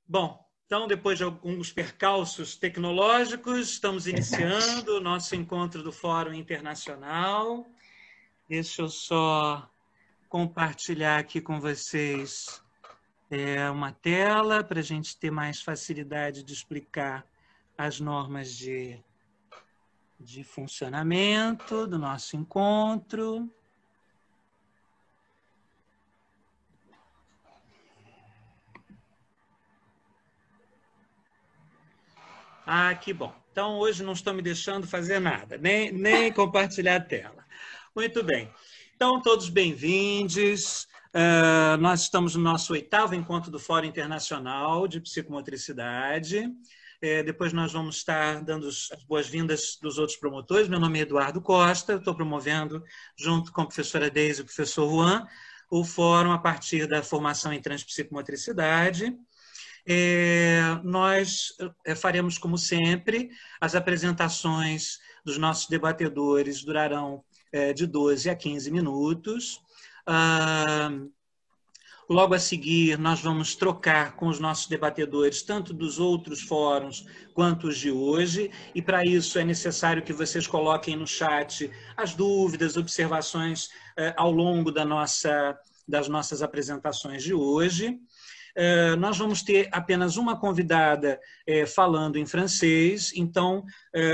Bom, então, depois de alguns percalços tecnológicos, estamos iniciando o nosso encontro do Fórum Internacional. Deixa eu só compartilhar aqui com vocês uma tela para a gente ter mais facilidade de explicar as normas de funcionamento do nosso encontro. Ah, que bom. Então, hoje não estou me deixando fazer nada, nem compartilhar a tela. Muito bem. Então, todos bem-vindos. Nós estamos no nosso 8º encontro do Fórum Internacional de Psicomotricidade. Depois nós vamos estar dando as boas-vindas dos outros promotores. Meu nome é Eduardo Costa, eu estou promovendo, junto com a professora Deise e o professor Juan, o fórum a partir da formação em transpsicomotricidade. Nós faremos, como sempre, as apresentações dos nossos debatedores durarão de 12 a 15 minutos. Logo a seguir, nós vamos trocar com os nossos debatedores, tanto dos outros fóruns quanto os de hoje, e para isso é necessário que vocês coloquem no chat as dúvidas, observações ao longo das nossas apresentações de hoje. Nós vamos ter apenas uma convidada falando em francês, então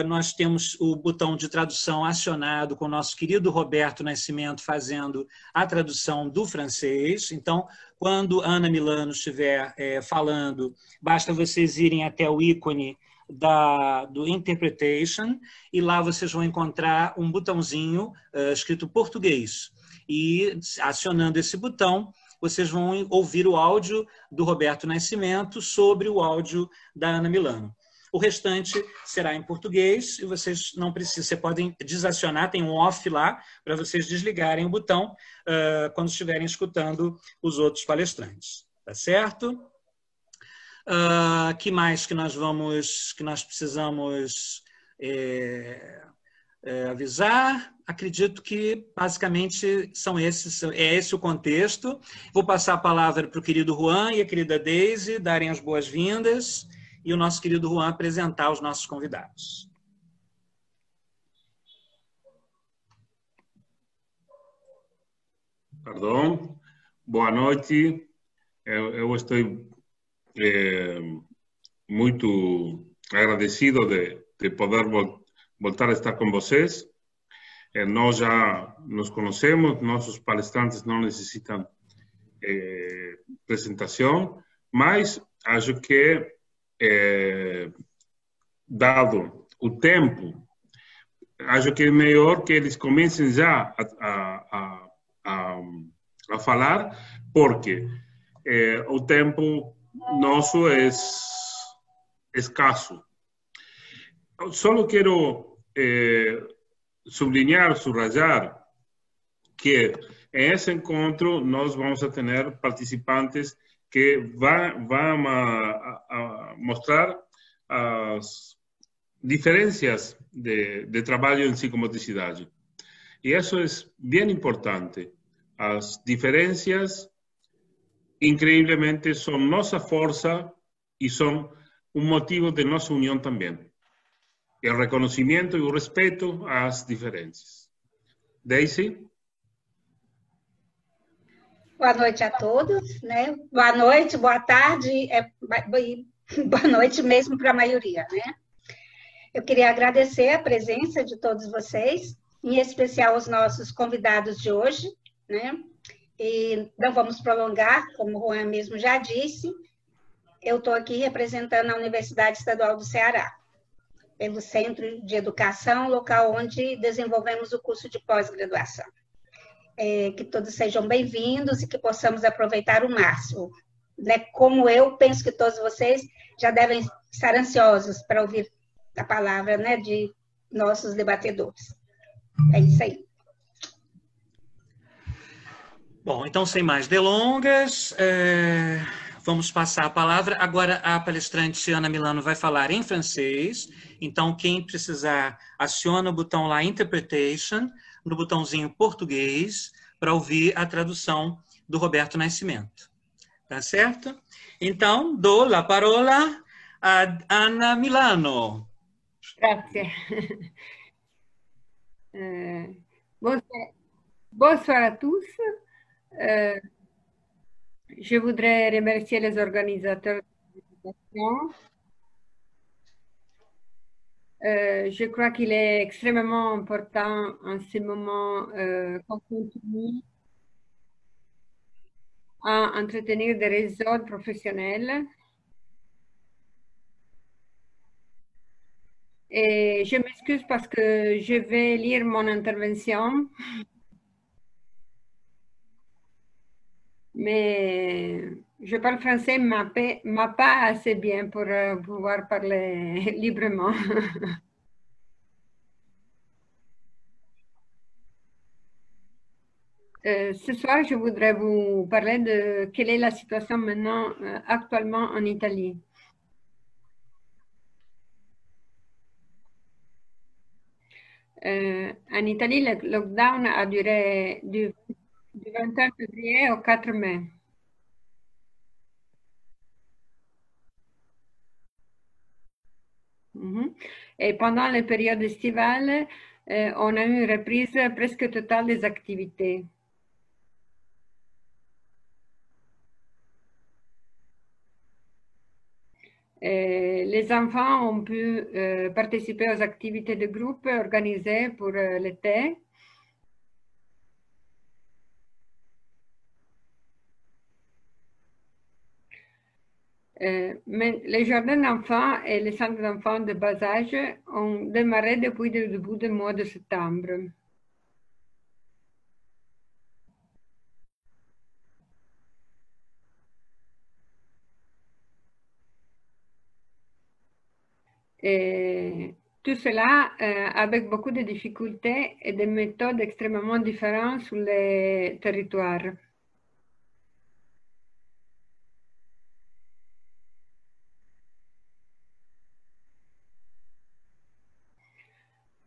nós temos o botão de tradução acionado com o nosso querido Roberto Nascimento fazendo a tradução do francês. Então, quando Ana Milano estiver falando, basta vocês irem até o ícone do Interpretation e lá vocês vão encontrar um botãozinho escrito português. E acionando esse botão, vocês vão ouvir o áudio do Roberto Nascimento sobre o áudio da Ana Milano. O restante será em português e vocês não precisam, vocês podem desacionar, tem um off lá para vocês desligarem o botão quando estiverem escutando os outros palestrantes. Tá certo? Que mais que nós precisamos avisar? Acredito que, basicamente, é esse o contexto. Vou passar a palavra para o querido Juan e a querida Deise darem as boas-vindas e o nosso querido Juan apresentar os nossos convidados. Perdão. Boa noite. Eu estou muito agradecido de poder voltar a estar com vocês. Nós já nos conhecemos, nossos palestrantes não necessitam apresentação, mas acho que, dado o tempo, acho que é melhor que eles comecem já a falar, porque o tempo nosso é escasso. Só quero subrayar que en ese encuentro nós vamos a tener participantes que van a mostrar as diferencias de trabajo en psicomotricidade. Y eso es bien importante. As diferencias, increíblemente, son nuestra fuerza y son un motivo de nuestra unión también. El reconocimiento y el respeto a las diferencias. Daisy? Boa noite a todos, né? Boa noite, boa tarde, boa noite mesmo para a maioria, né? Eu queria agradecer a presença de todos vocês, em especial os nossos convidados de hoje, né? E não vamos prolongar, como o Juan mesmo já disse, eu estou aqui representando a Universidade Estadual do Ceará, pelo Centro de Educação, local onde desenvolvemos o curso de pós-graduação. Que todos sejam bem-vindos e que possamos aproveitar o máximo. Né? Como eu penso que todos vocês já devem estar ansiosos para ouvir a palavra, né, de nossos debatedores. É isso aí. Bom, então, sem mais delongas, vamos passar a palavra. Agora, a palestrante Ana Milano vai falar em francês. Então, quem precisar, aciona o botão lá, Interpretation, no botãozinho português, para ouvir a tradução do Roberto Nascimento. Tá certo? Então, dou la parola a Anna Milano. Grazie. Bonsoir à tous. Je voudrais remercier les organisateurs de l'invitation. Je crois qu'il est extrêmement important en ce moment qu'on continue à entretenir des réseaux professionnels. Et je m'excuse parce que je vais lire mon intervention. Mais je parle français, mais pas assez bien pour pouvoir parler librement. Ce soir, je voudrais vous parler de quelle est la situation maintenant, actuellement en Italie. En Italie, le lockdown a duré du 21 février au 4 mai. Et pendant la période estivale, on a eu une reprise presque totale des activités. Les enfants ont pu participer aux activités de groupe organisées pour l'été. Mais les jardins d'enfants et les centres d'enfants de bas âge ont démarré depuis le début du mois de septembre. Et tout cela avec beaucoup de difficultés et des méthodes extrêmement différentes sur les territoires.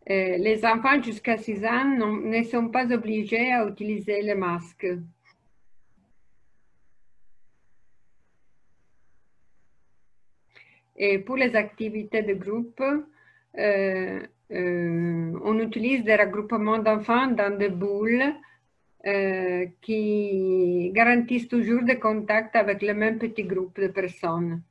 Les enfants jusqu'à 6 ans ne sont pas obligés à utiliser le masque. Et pour les activités de groupe, on utilise des regroupements d'enfants dans des boules qui garantissent toujours des contacts avec le même petit groupe de personnes.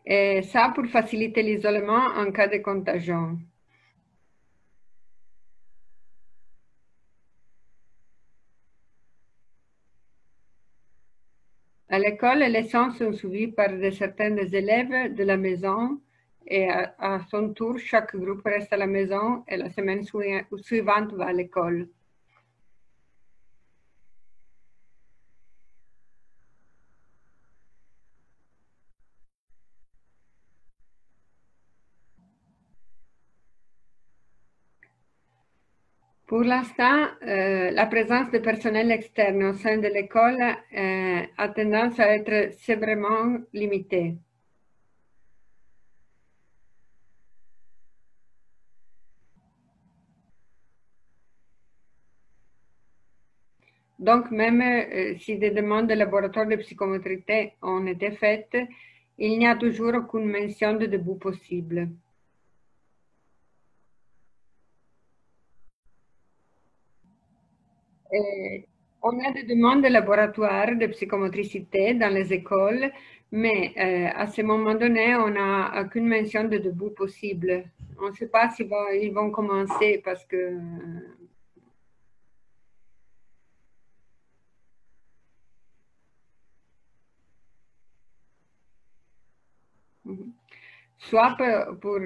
Et ça pour faciliter l'isolement en cas de contagion. À l'école, les leçons sont suivies par certains des élèves de la maison et à son tour, chaque groupe reste à la maison et la semaine suivante va à l'école. Pour l'instant, la présence de personnel externe au sein de l'école a tendance à être sévèrement limitée. Donc, même si des demandes de laboratoire de psychomotricité ont été faites, il n'y a toujours aucune mention de début possible. On a des demandes de laboratoire de psychomotricité dans les écoles, mais à ce moment donné, on n'a aucune mention de début possible. On ne sait pas s'ils vont commencer parce que... Soit pour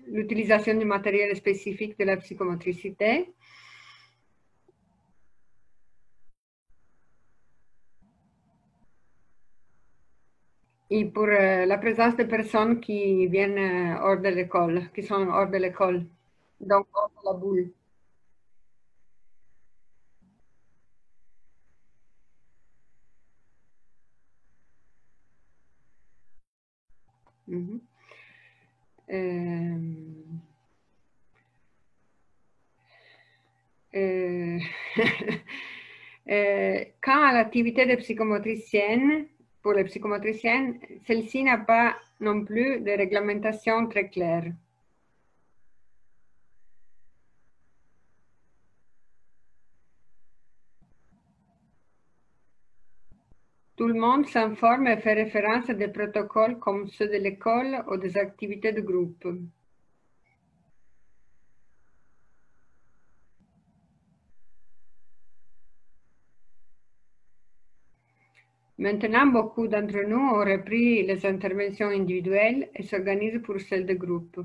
l'utilisation du matériel spécifique de la psychomotricité, et pour la présence de personnes qui viennent hors de l'école, qui sont hors de l'école, donc hors de la bulle. Mhm. Quant à l'activité de psychomotricienne, pour les psychomotriciennes, celle-ci n'a pas non plus de réglementation très claire. Tout le monde s'informe et fait référence à des protocoles comme ceux de l'école ou des activités de groupe. Maintenant, beaucoup d'entre nous ont repris les interventions individuelles et s'organisent pour celles de groupe.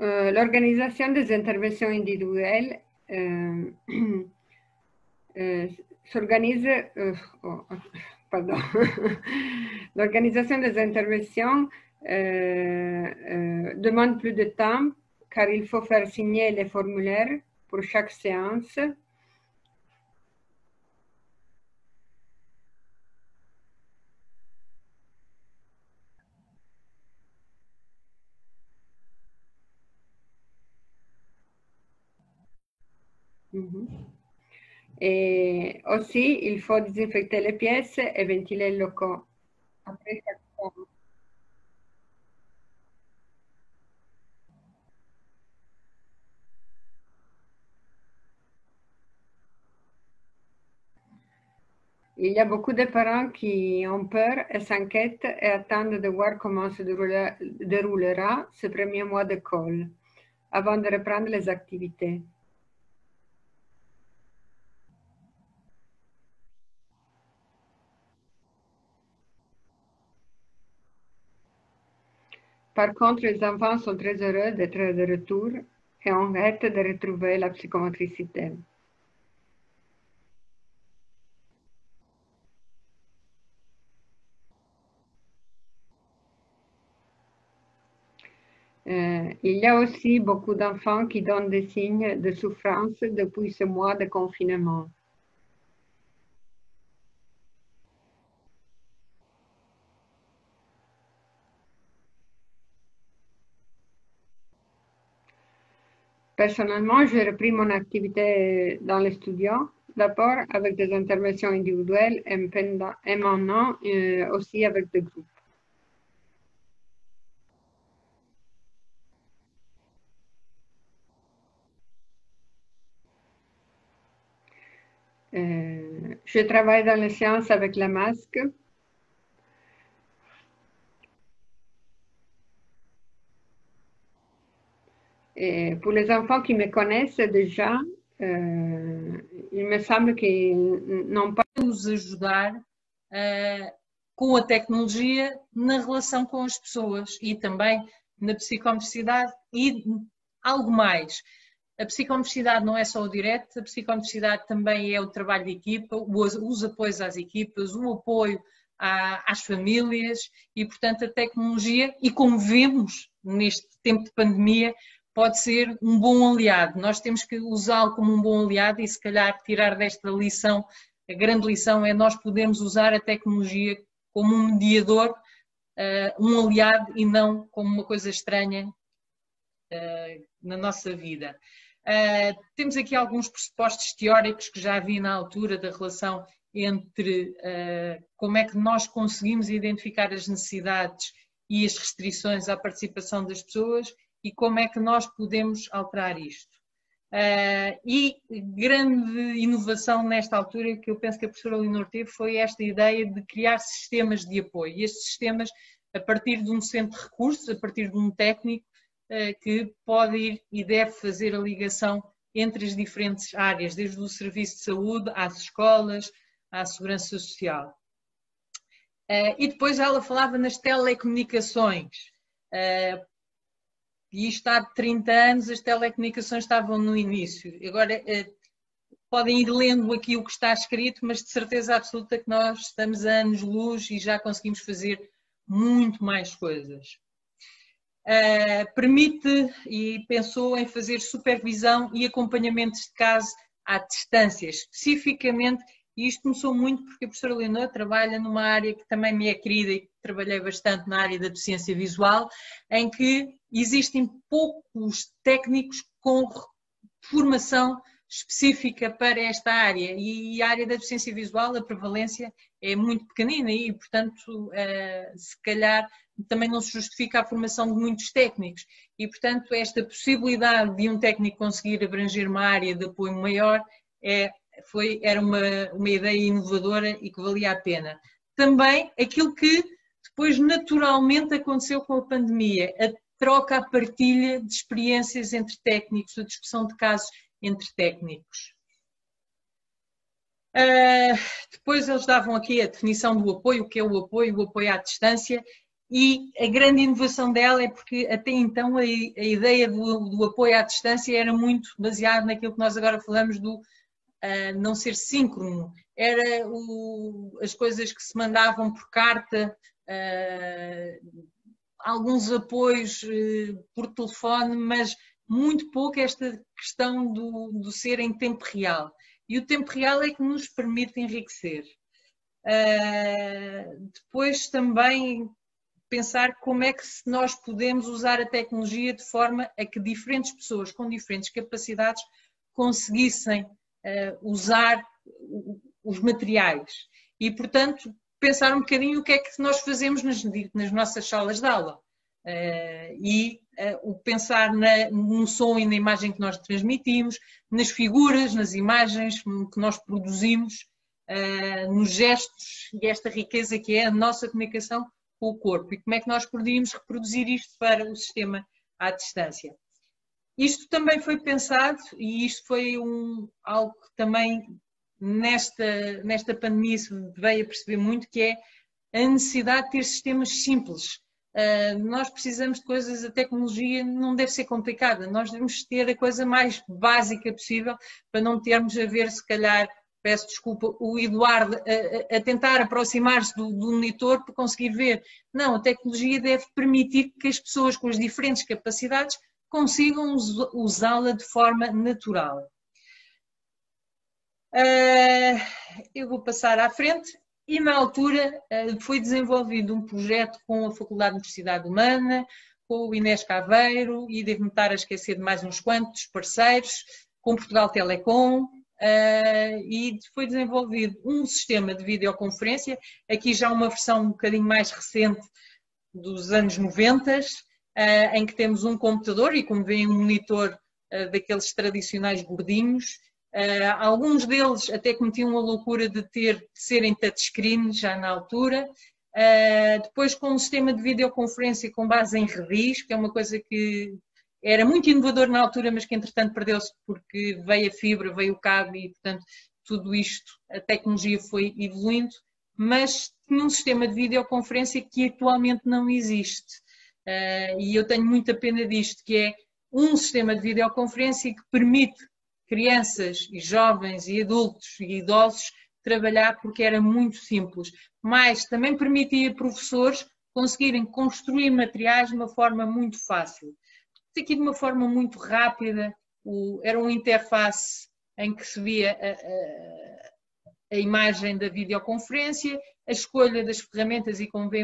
L'organisation des interventions individuelles s'organise. Pardon. L'organisation des interventions demande plus de temps car il faut faire signer les formulaires pour chaque séance. Et aussi, il faut désinfecter les pièces et ventiler les locaux après chaque séance. Il y a beaucoup de parents qui ont peur et s'inquiètent et attendent de voir comment se déroulera ce premier mois d'école avant de reprendre les activités. Par contre, les enfants sont très heureux d'être de retour et ont hâte de retrouver la psychomotricité. Il y a aussi beaucoup d'enfants qui donnent des signes de souffrance depuis ce mois de confinement. Personnellement, j'ai repris mon activité dans le studio, d'abord avec des interventions individuelles et maintenant aussi avec des groupes. Je travaille dans les séances avec le masque. Et pour les enfants qui me connaissent déjà, il me semble qu'ils n'ont pas... Nos ajudar com a tecnologia na relação com as pessoas e também na psicomotricidade e algo mais. A psicomotricidade não é só o direto, a psicomotricidade também é o trabalho de equipa, os apoios às equipas, o apoio às famílias e, portanto, a tecnologia, e como vemos neste tempo de pandemia, pode ser um bom aliado. Nós temos que usá-lo como um bom aliado e, se calhar, tirar desta lição, a grande lição é nós podermos usar a tecnologia como um mediador, um aliado e não como uma coisa estranha na nossa vida. Temos aqui alguns pressupostos teóricos que já vi na altura da relação entre como é que nós conseguimos identificar as necessidades e as restrições à participação das pessoas e como é que nós podemos alterar isto. E grande inovação nesta altura que eu penso que a professora Leonor teve foi esta ideia de criar sistemas de apoio. E estes sistemas, a partir de um centro de recursos, a partir de um técnico que pode ir e deve fazer a ligação entre as diferentes áreas, desde o serviço de saúde, às escolas, à segurança social. E depois ela falava nas telecomunicações. E isto há 30 anos, as telecomunicações estavam no início. Agora, podem ir lendo aqui o que está escrito, mas de certeza absoluta que nós estamos a anos-luz e já conseguimos fazer muito mais coisas. Permite e pensou em fazer supervisão e acompanhamentos de caso à distância, especificamente, e isto começou muito porque a professora Leonor trabalha numa área que também me é querida e que trabalhei bastante na área da deficiência visual, em que existem poucos técnicos com formação específica para esta área, e a área da deficiência visual, a prevalência é muito pequenina e, portanto, se calhar também não se justifica a formação de muitos técnicos e, portanto, esta possibilidade de um técnico conseguir abranger uma área de apoio maior era uma ideia inovadora e que valia a pena. Também aquilo que depois naturalmente aconteceu com a pandemia, a troca, a partilha de experiências entre técnicos, a discussão de casos entre técnicos. Depois eles davam aqui a definição do apoio, o que é o apoio à distância, e a grande inovação dela é porque até então a ideia do apoio à distância era muito baseada naquilo que nós agora falamos do não ser síncrono. Era as coisas que se mandavam por carta, alguns apoios por telefone, mas muito pouco esta questão do ser em tempo real. E o tempo real é que nos permite enriquecer. Depois também pensar como é que nós podemos usar a tecnologia de forma a que diferentes pessoas com diferentes capacidades conseguissem usar os materiais. E, portanto, pensar um bocadinho o que é que nós fazemos nas nossas salas de aula. O pensar no som e na imagem que nós transmitimos, nas figuras, nas imagens que nós produzimos, nos gestos e esta riqueza que é a nossa comunicação com o corpo e como é que nós podíamos reproduzir isto para o sistema à distância. Isto também foi pensado e isto foi algo que também nesta pandemia se veio a perceber muito, que é a necessidade de ter sistemas simples. Nós precisamos de coisas, a tecnologia não deve ser complicada, nós devemos ter a coisa mais básica possível para não termos a ver, se calhar, peço desculpa, o Eduardo a tentar aproximar-se do monitor para conseguir ver. Não, a tecnologia deve permitir que as pessoas com as diferentes capacidades consigam usá-la de forma natural. Eu vou passar à frente. E na altura foi desenvolvido um projeto com a Faculdade de Universidade Humana, com o Inés Caveiro, e devo-me estar a esquecer de mais uns quantos parceiros, com Portugal Telecom, e foi desenvolvido um sistema de videoconferência, aqui já uma versão um bocadinho mais recente dos anos 90, em que temos um computador e, como veem, um monitor daqueles tradicionais gordinhos. Alguns deles até cometiam a loucura de serem touchscreen já na altura. Depois com um sistema de videoconferência com base em redis, que é uma coisa que era muito inovador na altura, mas que entretanto perdeu-se porque veio a fibra, veio o cabo e, portanto, tudo isto, a tecnologia foi evoluindo, mas tinha um sistema de videoconferência que atualmente não existe. E eu tenho muita pena disto, que é um sistema de videoconferência que permite crianças e jovens e adultos e idosos trabalhar porque era muito simples, mas também permitia professores conseguirem construir materiais de uma forma muito fácil. Aqui de uma forma muito rápida, era uma interface em que se via a imagem da videoconferência, a escolha das ferramentas e como vê,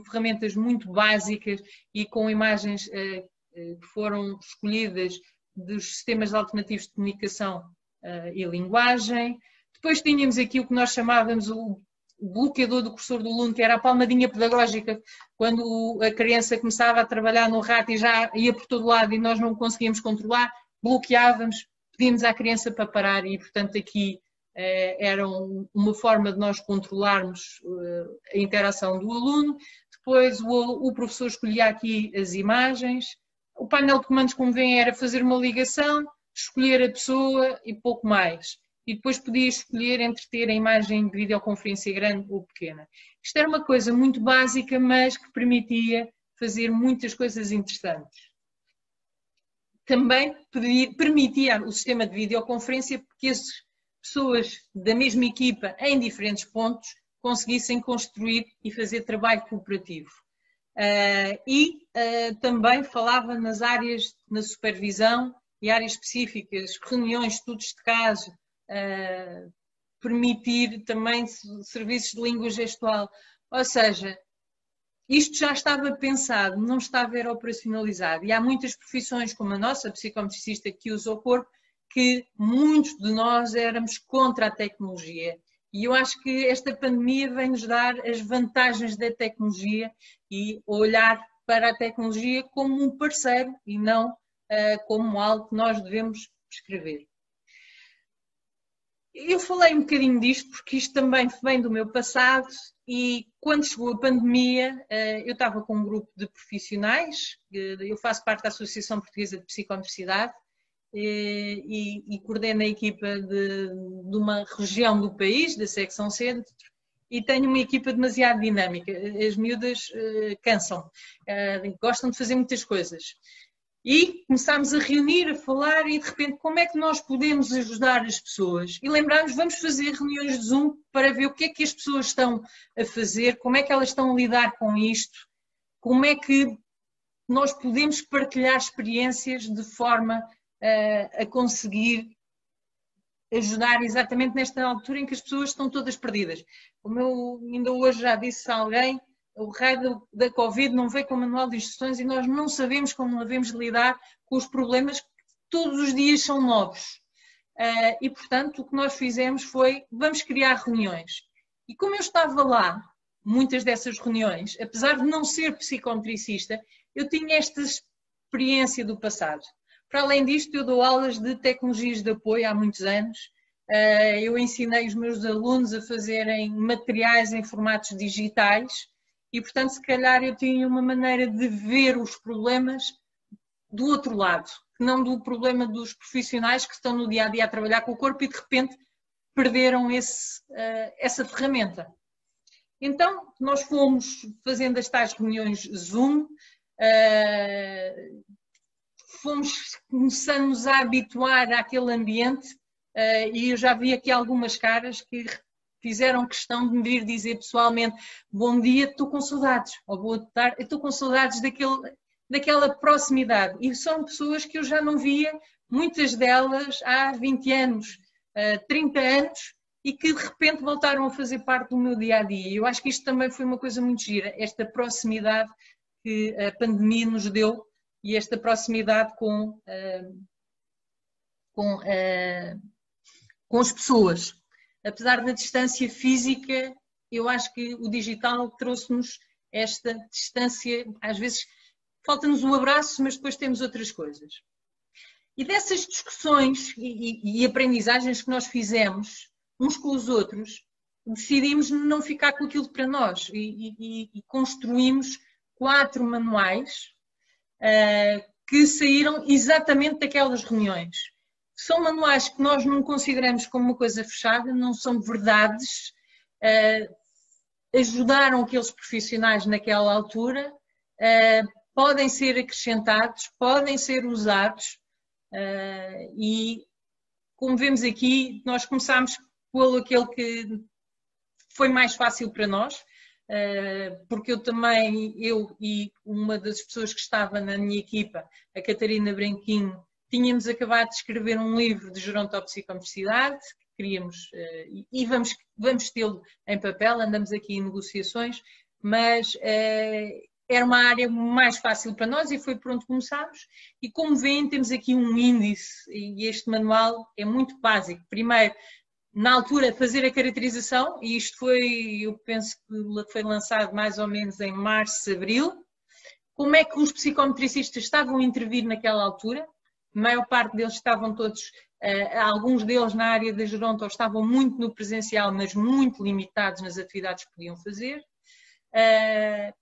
ferramentas muito básicas e com imagens que foram escolhidas dos sistemas alternativos de comunicação e linguagem. Depois tínhamos aqui o que nós chamávamos o bloqueador do cursor do aluno, que era a palmadinha pedagógica, quando a criança começava a trabalhar no rato e já ia por todo lado e nós não conseguíamos controlar, bloqueávamos, pedíamos à criança para parar e, portanto, aqui era uma forma de nós controlarmos a interação do aluno. Depois o professor escolhia aqui as imagens. O painel de comandos, como veem, era fazer uma ligação, escolher a pessoa e pouco mais. E depois podia escolher entre ter a imagem de videoconferência grande ou pequena. Isto era uma coisa muito básica, mas que permitia fazer muitas coisas interessantes. Também permitia o sistema de videoconferência porque as pessoas da mesma equipa, em diferentes pontos, conseguissem construir e fazer trabalho cooperativo. Também falava nas áreas, na supervisão e áreas específicas, reuniões, estudos de caso, permitir também serviços de língua gestual. Ou seja, isto já estava pensado, não estava era operacionalizado. E há muitas profissões, como a nossa, psicometricista, que usa o corpo, que muitos de nós éramos contra a tecnologia. E eu acho que esta pandemia vem-nos dar as vantagens da tecnologia e olhar para a tecnologia como um parceiro e não como algo que nós devemos prescrever. Eu falei um bocadinho disto porque isto também vem do meu passado e quando chegou a pandemia eu estava com um grupo de profissionais, eu faço parte da Associação Portuguesa de Psicomotricidade e coordeno a equipa de uma região do país, da secção centro, e tenho uma equipa demasiado dinâmica. As miúdas cansam, gostam de fazer muitas coisas. E começámos a reunir, a falar e de repente como é que nós podemos ajudar as pessoas? E lembrarmos, vamos fazer reuniões de Zoom para ver o que é que as pessoas estão a fazer, como é que elas estão a lidar com isto, como é que nós podemos partilhar experiências de forma a conseguir ajudar exatamente nesta altura em que as pessoas estão todas perdidas. Como eu ainda hoje já disse a alguém, o raio da Covid não veio com o manual de instruções e nós não sabemos como devemos lidar com os problemas que todos os dias são novos. E, portanto, o que nós fizemos foi, vamos criar reuniões. E como eu estava lá, muitas dessas reuniões, apesar de não ser psicometricista, eu tinha esta experiência do passado. Para além disto, eu dou aulas de tecnologias de apoio há muitos anos. Eu ensinei os meus alunos a fazerem materiais em formatos digitais e, portanto, se calhar eu tinha uma maneira de ver os problemas do outro lado, não do problema dos profissionais que estão no dia-a-dia a trabalhar com o corpo e, de repente, perderam essa ferramenta. Então, nós fomos fazendo as tais reuniões Zoom, fomos começando a habituar àquele ambiente e eu já vi aqui algumas caras que fizeram questão de me vir dizer pessoalmente bom dia, estou com saudades, ou boa tarde, estou com saudades daquela proximidade. E são pessoas que eu já não via, muitas delas há 20 anos, 30 anos, e que de repente voltaram a fazer parte do meu dia-a-dia. Eu acho que isto também foi uma coisa muito gira, esta proximidade que a pandemia nos deu e esta proximidade com as pessoas. Apesar da distância física, eu acho que o digital trouxe-nos esta distância, às vezes falta-nos um abraço, mas depois temos outras coisas. E dessas discussões e aprendizagens que nós fizemos uns com os outros, decidimos não ficar com aquilo para nós e construímos 4 manuais que saíram exatamente daquelas reuniões. São manuais que nós não consideramos como uma coisa fechada, não são verdades, ajudaram aqueles profissionais naquela altura, podem ser acrescentados, podem ser usados e, como vemos aqui, nós começámos pelo aquele que foi mais fácil para nós, porque eu e uma das pessoas que estava na minha equipa, a Catarina Branquinho, tínhamos acabado de escrever um livro de gerontopsicomotricidade, que queríamos, e vamos tê-lo em papel, andamos aqui em negociações, mas era uma área mais fácil para nós e foi por onde começámos. E como veem, temos aqui um índice e este manual é muito básico. Primeiro, na altura, fazer a caracterização, e isto foi, eu penso que foi lançado mais ou menos em março, abril. Como é que os psicometricistas estavam a intervir naquela altura? A maior parte deles estavam todos, alguns deles na área da geronto estavam muito no presencial, mas muito limitados nas atividades que podiam fazer.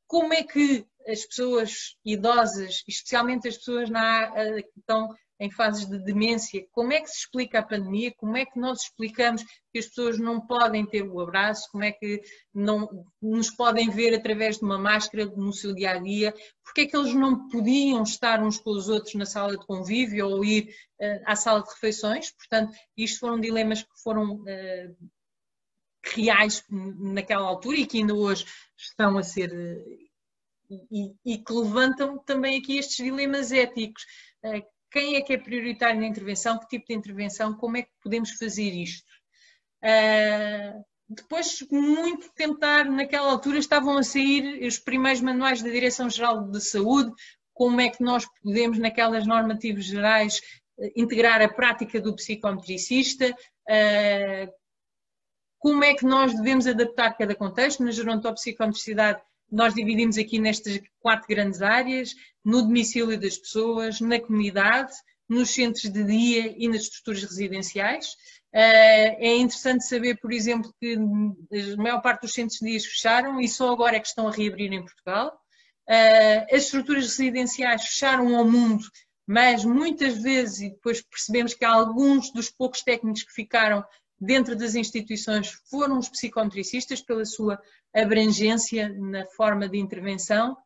Como é que as pessoas idosas, especialmente as pessoas que estão em fases de demência, como é que se explica a pandemia, como é que nós explicamos que as pessoas não podem ter o abraço, como é que não nos podem ver através de uma máscara no seu dia-a-dia, porque é que eles não podiam estar uns com os outros na sala de convívio ou ir à sala de refeições. Portanto, isto foram dilemas que foram reais naquela altura e que ainda hoje estão a ser e que levantam também aqui estes dilemas éticos. Quem é que é prioritário na intervenção? Que tipo de intervenção? Como é que podemos fazer isto? Depois, muito tentar, naquela altura estavam a sair os primeiros manuais da Direção-Geral de Saúde, como é que nós podemos, naquelas normativas gerais, integrar a prática do psicometricista, como é que nós devemos adaptar cada contexto. Na gerontopsicometricidade nós dividimos aqui nestas 4 grandes áreas: no domicílio das pessoas, na comunidade, nos centros de dia e nas estruturas residenciais. É interessante saber, por exemplo, que a maior parte dos centros de dias fecharam e só agora é que estão a reabrir em Portugal. As estruturas residenciais fecharam ao mundo, mas muitas vezes, e depois percebemos que alguns dos poucos técnicos que ficaram dentro das instituições foram os psicometricistas pela sua abrangência na forma de intervenção.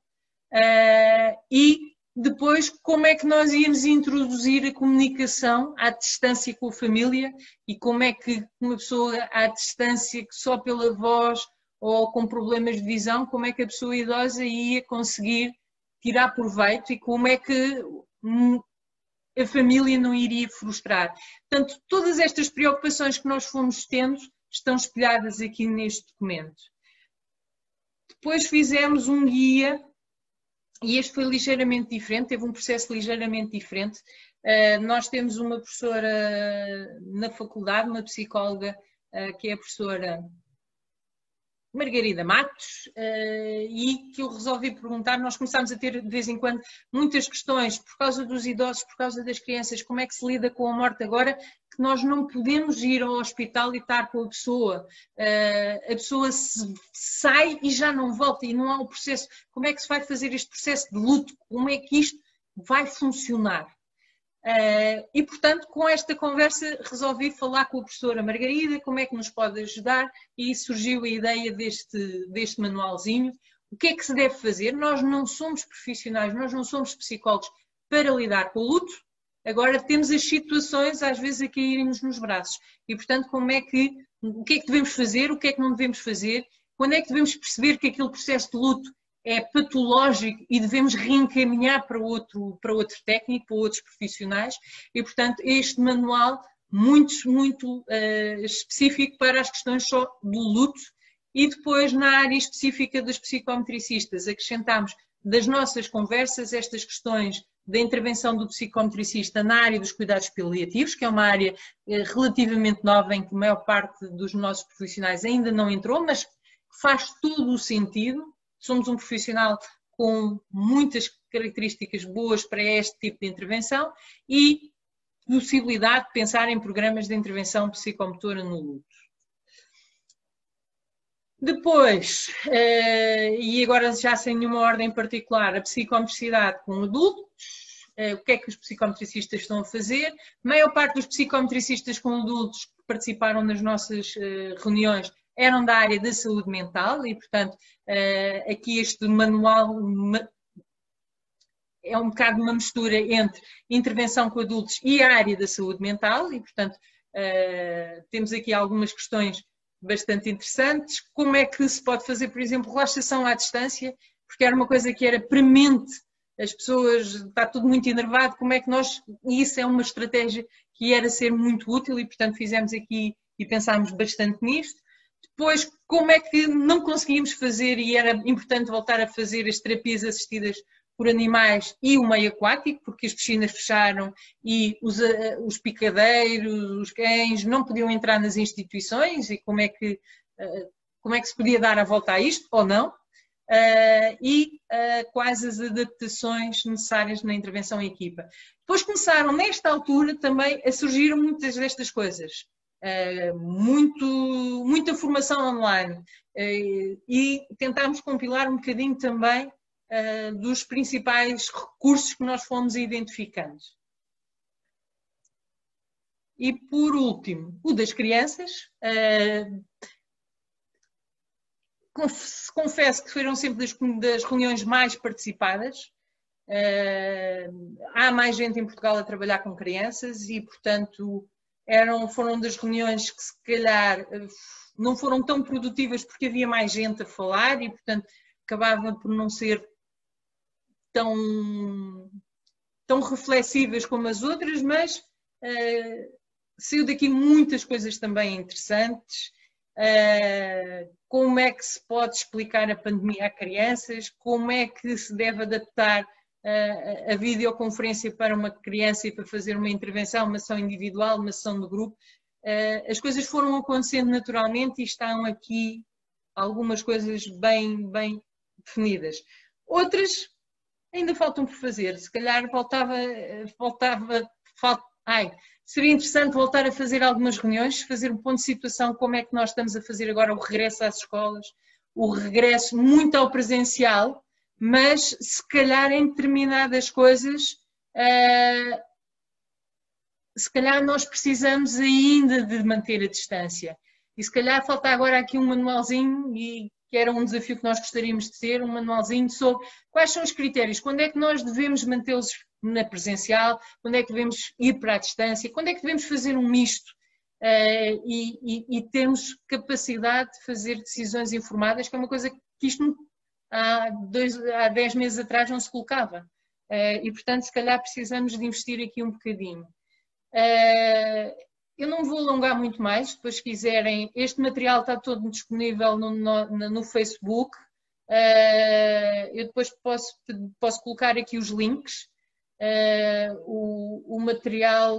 E depois, como é que nós íamos introduzir a comunicação à distância com a família e como é que uma pessoa à distância, que só pela voz ou com problemas de visão, como é que a pessoa idosa ia conseguir tirar proveito e como é que a família não iria frustrar. Portanto, todas estas preocupações que nós fomos tendo estão espelhadas aqui neste documento. Depois fizemos um guia, e este foi ligeiramente diferente, teve um processo ligeiramente diferente. Nós temos uma professora na faculdade, uma psicóloga, que é a professora Margarida Matos, e que eu resolvi perguntar. Nós começámos a ter de vez em quando muitas questões por causa dos idosos, por causa das crianças, como é que se lida com a morte agora, que nós não podemos ir ao hospital e estar com a pessoa sai e já não volta e não há o processo. Como é que se vai fazer este processo de luto? Como é que isto vai funcionar? E, portanto, com esta conversa resolvi falar com a professora Margarida, como é que nos pode ajudar, e surgiu a ideia deste manualzinho. O que é que se deve fazer? Nós não somos profissionais, nós não somos psicólogos para lidar com o luto. Agora temos as situações, às vezes, a caírem-nos nos braços. E, portanto, o que é que devemos fazer, o que é que não devemos fazer, quando é que devemos perceber que aquele processo de luto é patológico e devemos reencaminhar para outro técnico, para outros profissionais. E, portanto, este manual muito específico para as questões só do luto. E depois, na área específica dos psicometricistas, acrescentámos das nossas conversas estas questões da intervenção do psicometricista na área dos cuidados paliativos, que é uma área relativamente nova em que a maior parte dos nossos profissionais ainda não entrou, mas faz todo o sentido. Somos um profissional com muitas características boas para este tipo de intervenção e possibilidade de pensar em programas de intervenção psicomotora no luto. Depois, e agora já sem nenhuma ordem particular, a psicometricidade com adultos. O que é que os psicometricistas estão a fazer? A maior parte dos psicometricistas com adultos que participaram nas nossas reuniões eram da área da saúde mental e, portanto, aqui este manual é um bocado uma mistura entre intervenção com adultos e a área da saúde mental e, portanto, temos aqui algumas questões bastante interessantes. Como é que se pode fazer, por exemplo, relaxação à distância? Porque era uma coisa que era premente, as pessoas, está tudo muito enervado, como é que e isso é uma estratégia que era ser muito útil e, portanto, fizemos aqui e pensámos bastante nisto. Depois, como é que não conseguimos fazer, e era importante voltar a fazer as terapias assistidas por animais e o meio aquático, porque as piscinas fecharam e os picadeiros, os cães não podiam entrar nas instituições e como é que se podia dar a volta a isto, ou não, e quais as adaptações necessárias na intervenção em equipa. Depois começaram, nesta altura, também a surgir muitas destas coisas. Muita formação online e tentámos compilar um bocadinho também dos principais recursos que nós fomos identificando. E por último, o das crianças. Confesso que foram sempre das reuniões mais participadas. Há mais gente em Portugal a trabalhar com crianças e, portanto, foram das reuniões que se calhar não foram tão produtivas porque havia mais gente a falar e, portanto, acabava por não ser tão reflexivas como as outras, mas saiu daqui muitas coisas também interessantes. Como é que se pode explicar a pandemia a crianças, como é que se deve adaptar a videoconferência para uma criança e para fazer uma intervenção, uma ação individual, uma ação de grupo. As coisas foram acontecendo naturalmente e estão aqui algumas coisas bem definidas. Outras ainda faltam por fazer. Se calhar seria interessante voltar a fazer algumas reuniões, fazer um ponto de situação, como é que nós estamos a fazer agora o regresso às escolas, o regresso muito ao presencial, mas se calhar em determinadas coisas, se calhar nós precisamos ainda de manter a distância. E se calhar falta agora aqui um manualzinho, e que era um desafio que nós gostaríamos de ter, um manualzinho sobre quais são os critérios, quando é que nós devemos mantê-los na presencial, quando é que devemos ir para a distância, quando é que devemos fazer um misto e termos capacidade de fazer decisões informadas, que é uma coisa que isto há 10 meses atrás não se colocava. E, portanto, se calhar precisamos de investir aqui um bocadinho. Eu não vou alongar muito mais, depois se quiserem, este material está todo disponível no Facebook. Eu depois posso colocar aqui os links. O material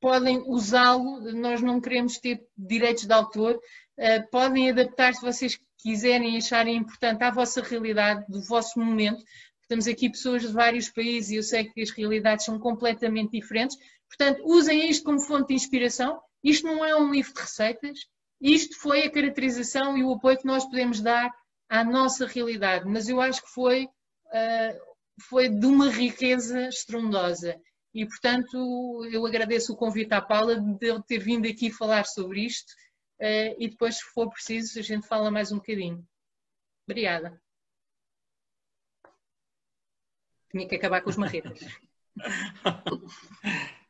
podem usá-lo, nós não queremos ter direitos de autor, podem adaptar se vocês quiserem, acharem importante à vossa realidade, do vosso momento. Temos aqui pessoas de vários países e eu sei que as realidades são completamente diferentes. Portanto, usem isto como fonte de inspiração. Isto não é um livro de receitas. Isto foi a caracterização e o apoio que nós podemos dar à nossa realidade. Mas eu acho que foi de uma riqueza estrondosa. E, portanto, eu agradeço o convite à Paula de eu ter vindo aqui falar sobre isto. E depois, se for preciso, a gente fala mais um bocadinho. Obrigada. Tinha que acabar com os marretas.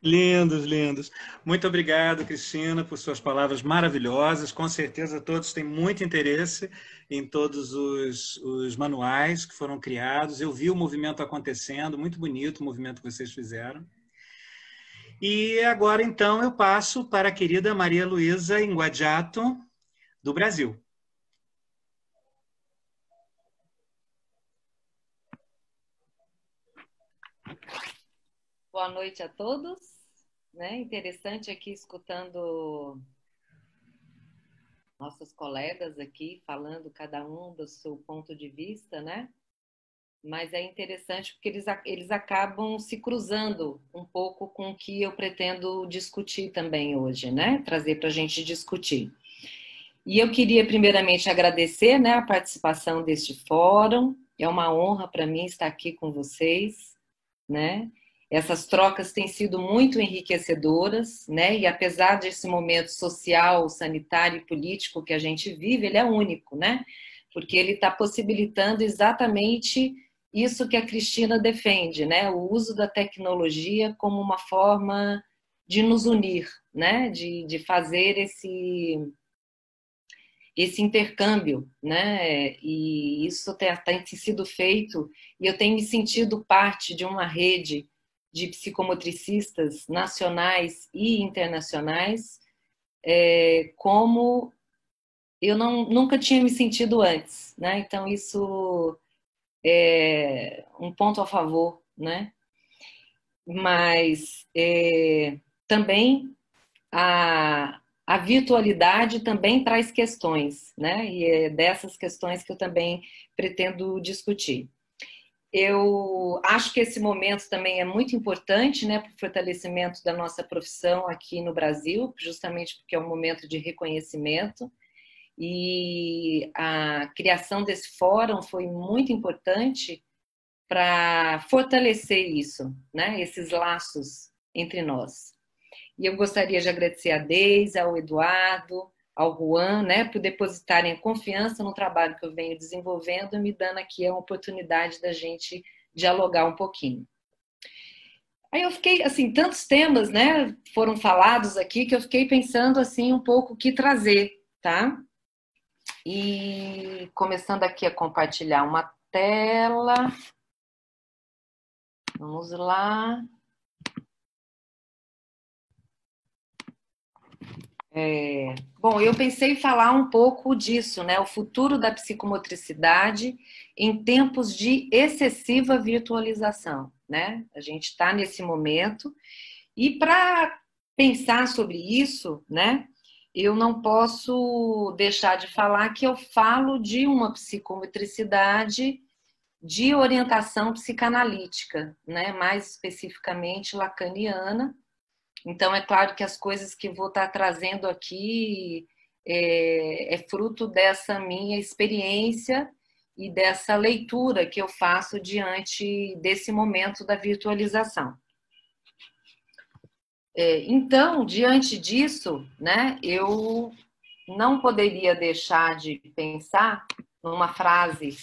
Lindos, lindos. Muito obrigado, Cristina, por suas palavras maravilhosas. Com certeza todos têm muito interesse em todos os manuais que foram criados. Eu vi o movimento acontecendo, muito bonito o movimento que vocês fizeram. E agora, então, eu passo para a querida Maria Luísa Inguadiato, do Brasil. Boa noite a todos. Interessante aqui escutando nossos colegas aqui falando cada um do seu ponto de vista, né? Mas é interessante porque eles acabam se cruzando um pouco com o que eu pretendo discutir também hoje, né? Trazer para a gente discutir. E eu queria primeiramente agradecer, né, a participação deste fórum. É uma honra para mim estar aqui com vocês, né? Essas trocas têm sido muito enriquecedoras, né? E apesar desse momento social, sanitário e político que a gente vive, ele é único, né? Porque ele está possibilitando exatamente isso que a Cristina defende, né? O uso da tecnologia como uma forma de nos unir, né? De fazer esse intercâmbio, né? E isso tem sido feito, e eu tenho me sentido parte de uma rede de psicomotricistas nacionais e internacionais, como eu nunca tinha me sentido antes, né? Então isso é um ponto a favor, né? Mas também a virtualidade também traz questões, né? E é dessas questões que eu também pretendo discutir. Eu acho que esse momento também é muito importante, né, para o fortalecimento da nossa profissão aqui no Brasil, justamente porque é um momento de reconhecimento. E a criação desse fórum foi muito importante para fortalecer isso, né, esses laços entre nós. E eu gostaria de agradecer a Deise, ao Eduardo, ao Juan, né, por depositarem confiança no trabalho que eu venho desenvolvendo, me dando aqui a oportunidade da gente dialogar um pouquinho. Aí eu fiquei, assim, tantos temas, né, foram falados aqui, que eu fiquei pensando, assim, um pouco o que trazer, tá? E começando aqui a compartilhar uma tela. Vamos lá. Bom, eu pensei em falar um pouco disso, né? O futuro da psicomotricidade em tempos de excessiva virtualização, né? A gente está nesse momento. E para pensar sobre isso, né? Eu não posso deixar de falar que eu falo de uma psicomotricidade de orientação psicanalítica, né? Mais especificamente lacaniana. Então, é claro que as coisas que vou estar trazendo aqui é fruto dessa minha experiência e dessa leitura que eu faço diante desse momento da virtualização. Então, diante disso, né, eu não poderia deixar de pensar numa frase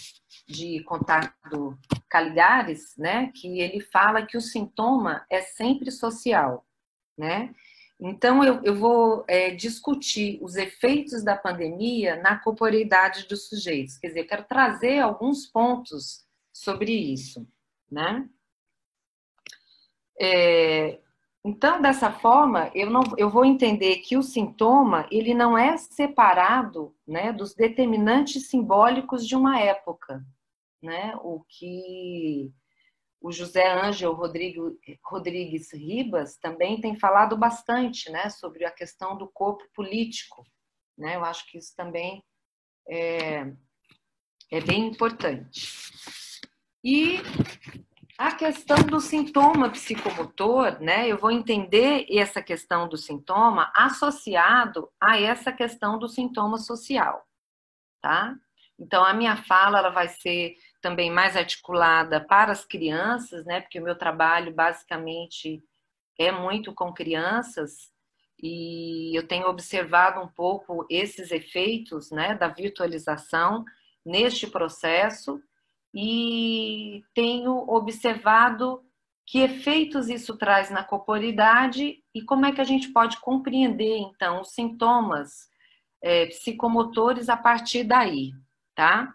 de Contardo Caligares, né, que ele fala que o sintoma é sempre social, né? Então, eu vou discutir os efeitos da pandemia na corporeidade dos sujeitos. Quer dizer, eu quero trazer alguns pontos sobre isso, né? Então, dessa forma, eu vou entender que o sintoma ele não é separado, né, dos determinantes simbólicos de uma época, né? O que o José Ângelo Rodrigues Ribas também tem falado bastante, né, sobre a questão do corpo político, né? Eu acho que isso também é bem importante. E a questão do sintoma psicomotor, né? Eu vou entender essa questão do sintoma associado a essa questão do sintoma social, tá? Então, a minha fala ela vai ser também mais articulada para as crianças, né? Porque o meu trabalho, basicamente, é muito com crianças e eu tenho observado um pouco esses efeitos, né, da virtualização neste processo e tenho observado que efeitos isso traz na corporeidade e como é que a gente pode compreender, então, os sintomas psicomotores a partir daí, tá?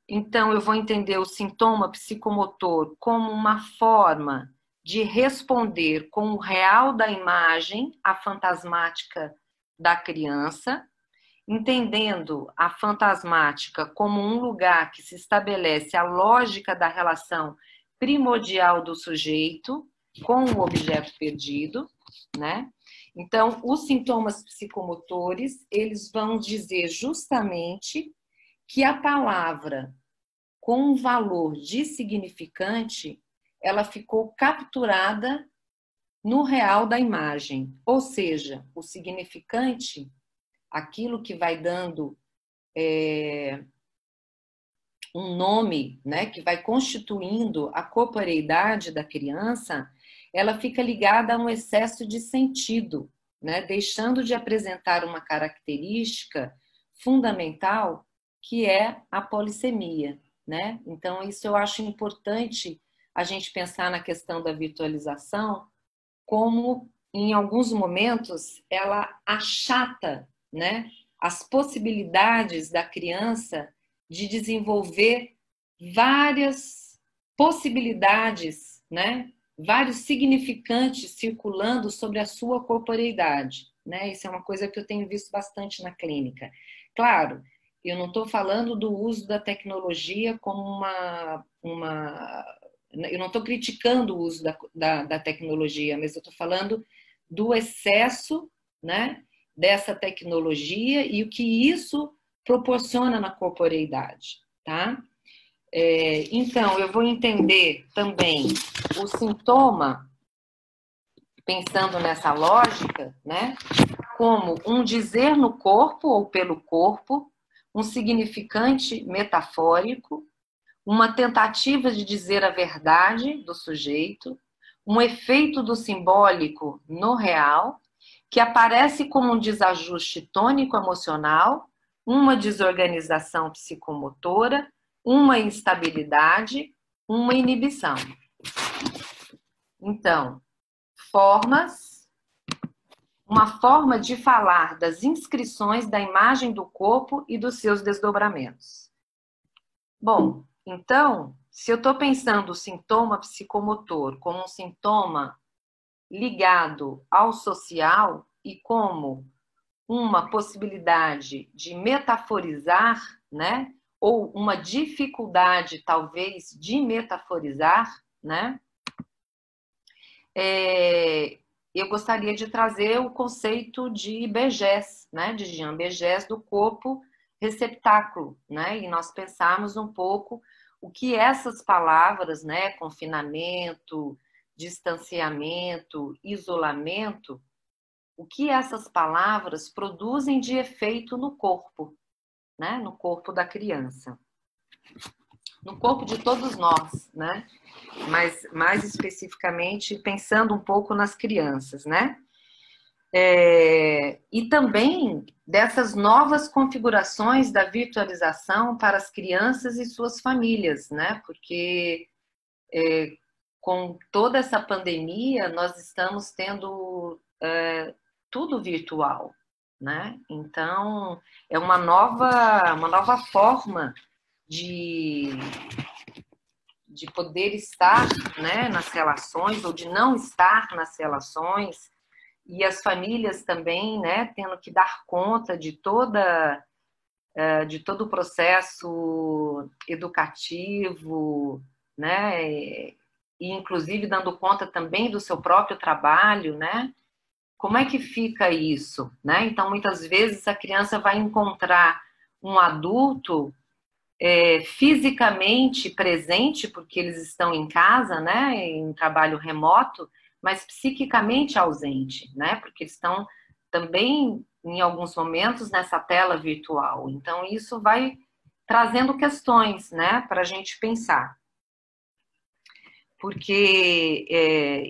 Então, eu vou entender o sintoma psicomotor como uma forma de responder com o real da imagem à fantasmática da criança, entendendo a fantasmática como um lugar que se estabelece a lógica da relação primordial do sujeito com o objeto perdido, né? Então, os sintomas psicomotores, eles vão dizer justamente que a palavra com um valor de significante, ela ficou capturada no real da imagem, ou seja, o significante, aquilo que vai dando um nome, né, que vai constituindo a corporeidade da criança, ela fica ligada a um excesso de sentido, né, deixando de apresentar uma característica fundamental que é a polissemia, né? Então, isso eu acho importante a gente pensar na questão da virtualização, como em alguns momentos ela achata, né, as possibilidades da criança de desenvolver várias possibilidades, né, vários significantes circulando sobre a sua corporeidade, né? Isso é uma coisa que eu tenho visto bastante na clínica. Claro, eu não estou falando do uso da tecnologia como eu não estou criticando o uso da tecnologia, mas eu estou falando do excesso, né, dessa tecnologia e o que isso proporciona na corporeidade, tá? Então, eu vou entender também o sintoma, pensando nessa lógica, né, como um dizer no corpo ou pelo corpo, um significante metafórico, uma tentativa de dizer a verdade do sujeito, um efeito do simbólico no real, que aparece como um desajuste tônico-emocional, uma desorganização psicomotora, uma instabilidade, uma inibição. Então, uma forma de falar das inscrições da imagem do corpo e dos seus desdobramentos. Bom, então, se eu estou pensando o sintoma psicomotor como um sintoma ligado ao social e como uma possibilidade de metaforizar, né? Ou uma dificuldade, talvez, de metaforizar, né? Eu gostaria de trazer o conceito de Begès, né? De Jean Begès, do corpo receptáculo, né? E nós pensarmos um pouco o que essas palavras, né? Confinamento, distanciamento, isolamento, o que essas palavras produzem de efeito no corpo, né? No corpo da criança. No corpo de todos nós, né? Mas mais especificamente pensando um pouco nas crianças, né? E também dessas novas configurações da virtualização para as crianças e suas famílias, né? Porque com toda essa pandemia nós estamos tendo tudo virtual, né? Então é uma nova forma de poder estar, né, nas relações ou de não estar nas relações, e as famílias também, né, tendo que dar conta de todo o processo educativo, né, e inclusive dando conta também do seu próprio trabalho, né? Como é que fica isso, né? Então, muitas vezes a criança vai encontrar um adulto fisicamente presente, porque eles estão em casa, né, em trabalho remoto, mas psiquicamente ausente, né, porque eles estão também, em alguns momentos, nessa tela virtual. Então, isso vai trazendo questões, né, para a gente pensar. Porque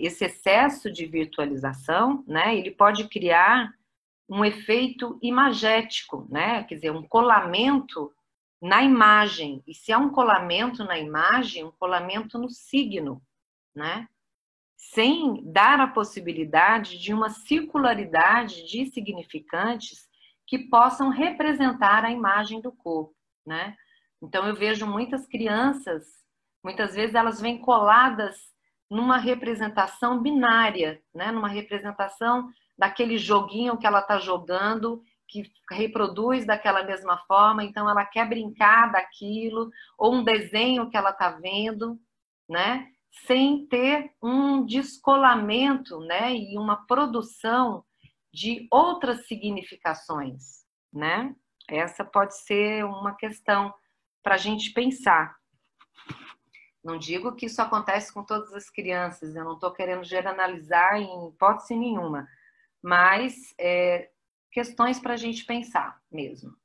esse excesso de virtualização, né, ele pode criar um efeito imagético, né, quer dizer, um colamento na imagem, e se há um colamento na imagem, um colamento no signo, né? Sem dar a possibilidade de uma circularidade de significantes que possam representar a imagem do corpo, né? Então eu vejo muitas crianças, muitas vezes elas vêm coladas numa representação binária, né? Numa representação daquele joguinho que ela está jogando, que reproduz daquela mesma forma, então ela quer brincar daquilo, ou um desenho que ela está vendo, né? Sem ter um descolamento, né? E uma produção de outras significações, né? Essa pode ser uma questão para a gente pensar. Não digo que isso acontece com todas as crianças, eu não estou querendo generalizar em hipótese nenhuma, mas questões para a gente pensar mesmo.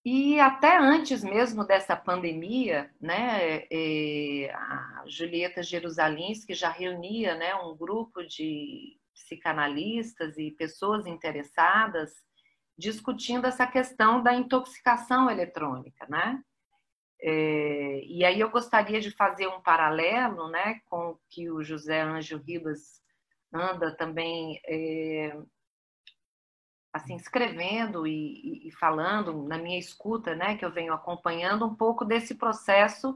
E até antes mesmo dessa pandemia, né, a Julieta Jerusalinski já reunia, né, um grupo de psicanalistas e pessoas interessadas discutindo essa questão da intoxicação eletrônica, né? E aí eu gostaria de fazer um paralelo, né, com o que o José Ângelo Ribas anda também assim, escrevendo e falando na minha escuta, né, que eu venho acompanhando um pouco desse processo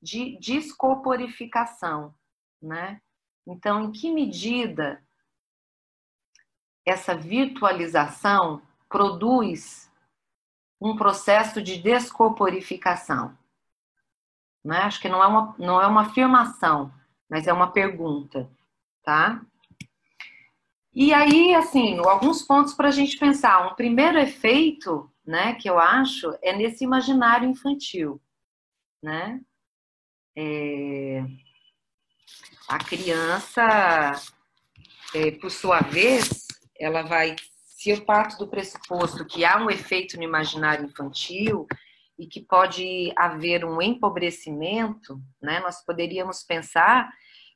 de descorporificação, né? Então, em que medida essa virtualização produz um processo de descorporificação? Né? Acho que não é uma afirmação, mas é uma pergunta, tá? E aí, assim, alguns pontos para a gente pensar. Um primeiro efeito, né, que eu acho, é nesse imaginário infantil, né? A criança, por sua vez, ela vai, se eu parto do pressuposto que há um efeito no imaginário infantil e que pode haver um empobrecimento, né, nós poderíamos pensar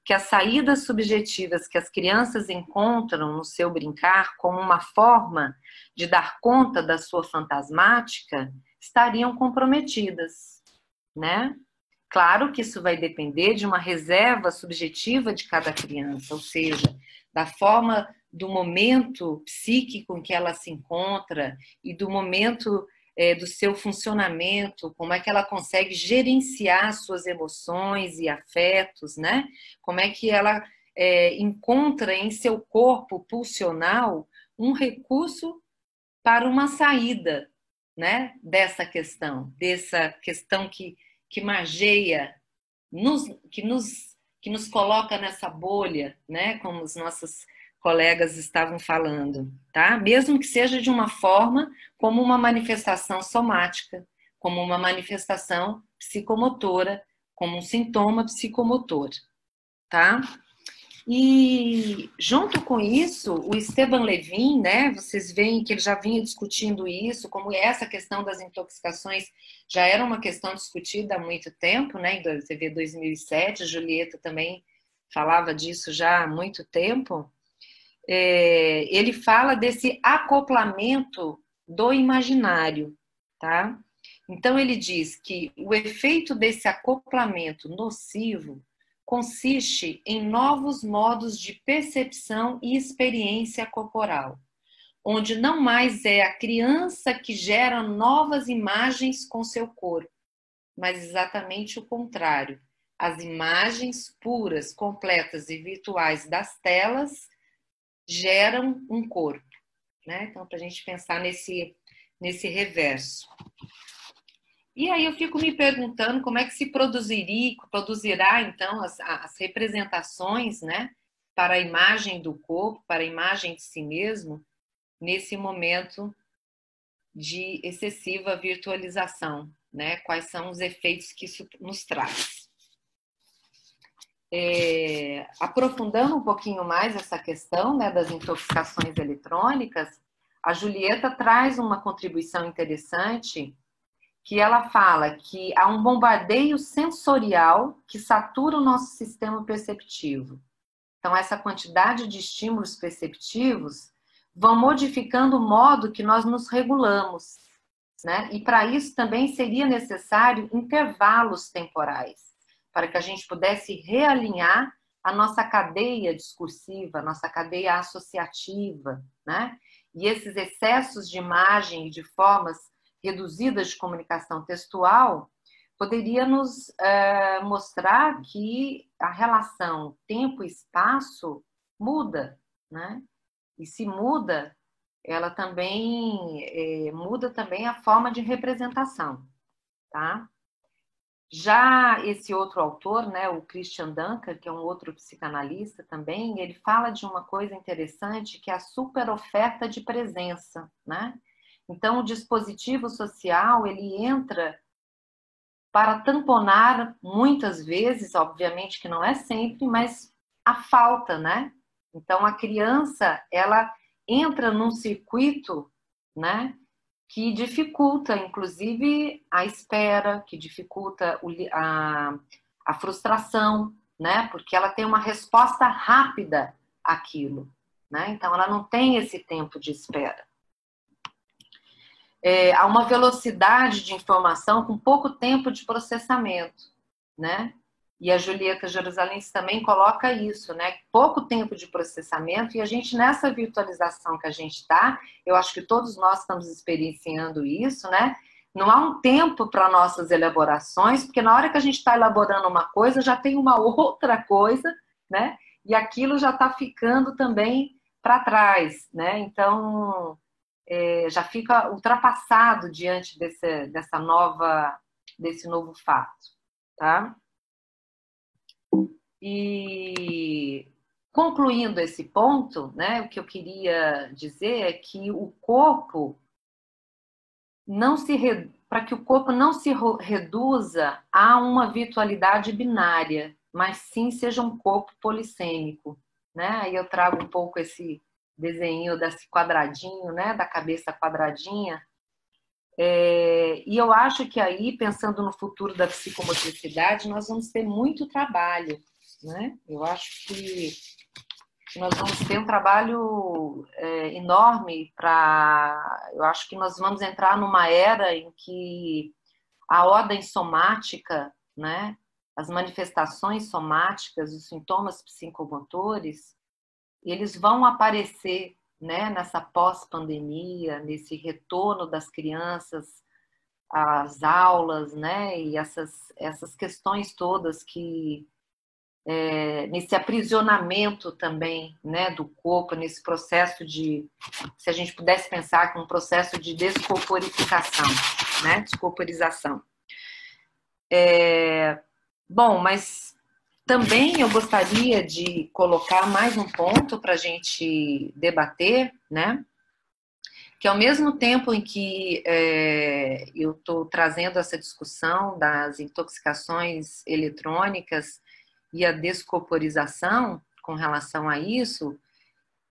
que as saídas subjetivas que as crianças encontram no seu brincar como uma forma de dar conta da sua fantasmática estariam comprometidas, né? Claro que isso vai depender de uma reserva subjetiva de cada criança, ou seja, da forma do momento psíquico em que ela se encontra e do momento do seu funcionamento, como é que ela consegue gerenciar suas emoções e afetos, né? Como é que ela encontra em seu corpo pulsional um recurso para uma saída, né? Dessa questão que margeia, que nos coloca nessa bolha, né? Como os nossos colegas estavam falando, tá? Mesmo que seja de uma forma como uma manifestação somática, como uma manifestação psicomotora, como um sintoma psicomotor, tá? E junto com isso, o Esteban Levin, né, vocês veem que ele já vinha discutindo isso, como essa questão das intoxicações já era uma questão discutida há muito tempo, né, em TV 2007, a Julieta também falava disso já há muito tempo. Ele fala desse acoplamento do imaginário, tá? Então ele diz que o efeito desse acoplamento nocivo consiste em novos modos de percepção e experiência corporal, onde não mais é a criança que gera novas imagens com seu corpo, mas exatamente o contrário. As imagens puras, completas e virtuais das telas geram um corpo, né? Então, para a gente pensar nesse reverso. E aí eu fico me perguntando como é que se produzirá então as representações, né, para a imagem do corpo, para a imagem de si mesmo, nesse momento de excessiva virtualização, né? Quais são os efeitos que isso nos traz? Aprofundando um pouquinho mais essa questão, né, das intoxicações eletrônicas, a Julieta traz uma contribuição interessante, que ela fala que há um bombardeio sensorial que satura o nosso sistema perceptivo. Então, essa quantidade de estímulos perceptivos vão modificando o modo que nós nos regulamos, né? E para isso também seria necessário intervalos temporais, para que a gente pudesse realinhar a nossa cadeia discursiva, a nossa cadeia associativa, né? E esses excessos de imagem e de formas reduzidas de comunicação textual poderia nos mostrar que a relação tempo e espaço muda, né? E se muda, ela também muda também a forma de representação, tá? Já esse outro autor, né, o Christian Dunker, que é um outro psicanalista também, ele fala de uma coisa interessante, que é a superoferta de presença, né? Então, o dispositivo social, ele entra para tamponar, muitas vezes, obviamente que não é sempre, mas a falta, né? Então, a criança, ela entra num circuito, né, que dificulta, inclusive, a espera, que dificulta a frustração, né? Porque ela tem uma resposta rápida àquilo, né? Então, ela não tem esse tempo de espera. Há uma velocidade de informação com pouco tempo de processamento, né? E a Julieta Jerusalense também coloca isso, né? Pouco tempo de processamento, e a gente, nessa virtualização que a gente está, eu acho que todos nós estamos experienciando isso, né? Não há um tempo para nossas elaborações, porque na hora que a gente está elaborando uma coisa, já tem uma outra coisa, né? E aquilo já está ficando também para trás, né? Então, já fica ultrapassado diante desse novo fato, tá? E concluindo esse ponto, né, o que eu queria dizer é que para que o corpo não se reduza a uma virtualidade binária, mas sim seja um corpo polissêmico, né? Aí eu trago um pouco esse desenho desse quadradinho, né, da cabeça quadradinha. E eu acho que aí, pensando no futuro da psicomotricidade, nós vamos ter muito trabalho, né? Eu acho que nós vamos ter um trabalho enorme eu acho que nós vamos entrar numa era em que a ordem somática, né, as manifestações somáticas, os sintomas psicomotores, eles vão aparecer, né, nessa pós-pandemia, nesse retorno das crianças às aulas, né, e essas questões todas que nesse aprisionamento também, né, do corpo, nesse processo de, se a gente pudesse pensar com um processo de descorporificação, né, descorporização. Bom, mas também eu gostaria de colocar mais um ponto para a gente debater, né, que ao mesmo tempo em que eu estou trazendo essa discussão das intoxicações eletrônicas e a descorporização com relação a isso,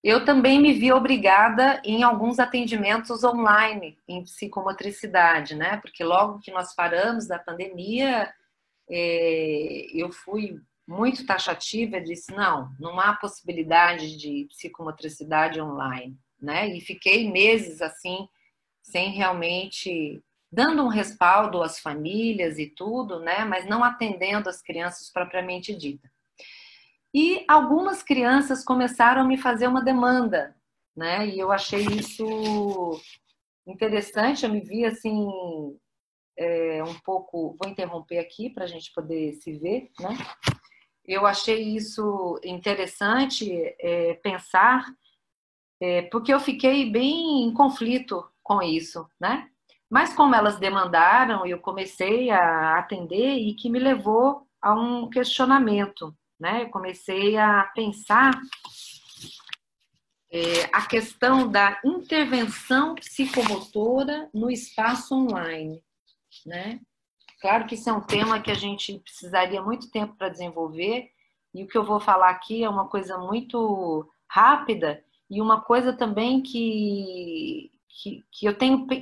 eu também me vi obrigada em alguns atendimentos online em psicomotricidade, né? Porque logo que nós paramos da pandemia, eu fui muito taxativa e disse, não há possibilidade de psicomotricidade online, né? E fiquei meses assim, sem realmente dando um respaldo às famílias e tudo, né? Mas não atendendo as crianças propriamente dita. E algumas crianças começaram a me fazer uma demanda, né? E eu achei isso interessante, eu me vi assim, um pouco... Vou interromper aqui para a gente poder se ver, né? Eu achei isso interessante pensar, porque eu fiquei bem em conflito com isso, né? Mas como elas demandaram, eu comecei a atender e que me levou a um questionamento, né? Eu comecei a pensar a questão da intervenção psicomotora no espaço online, né? Claro que isso é um tema que a gente precisaria muito tempo para desenvolver, e o que eu vou falar aqui é uma coisa muito rápida e uma coisa também que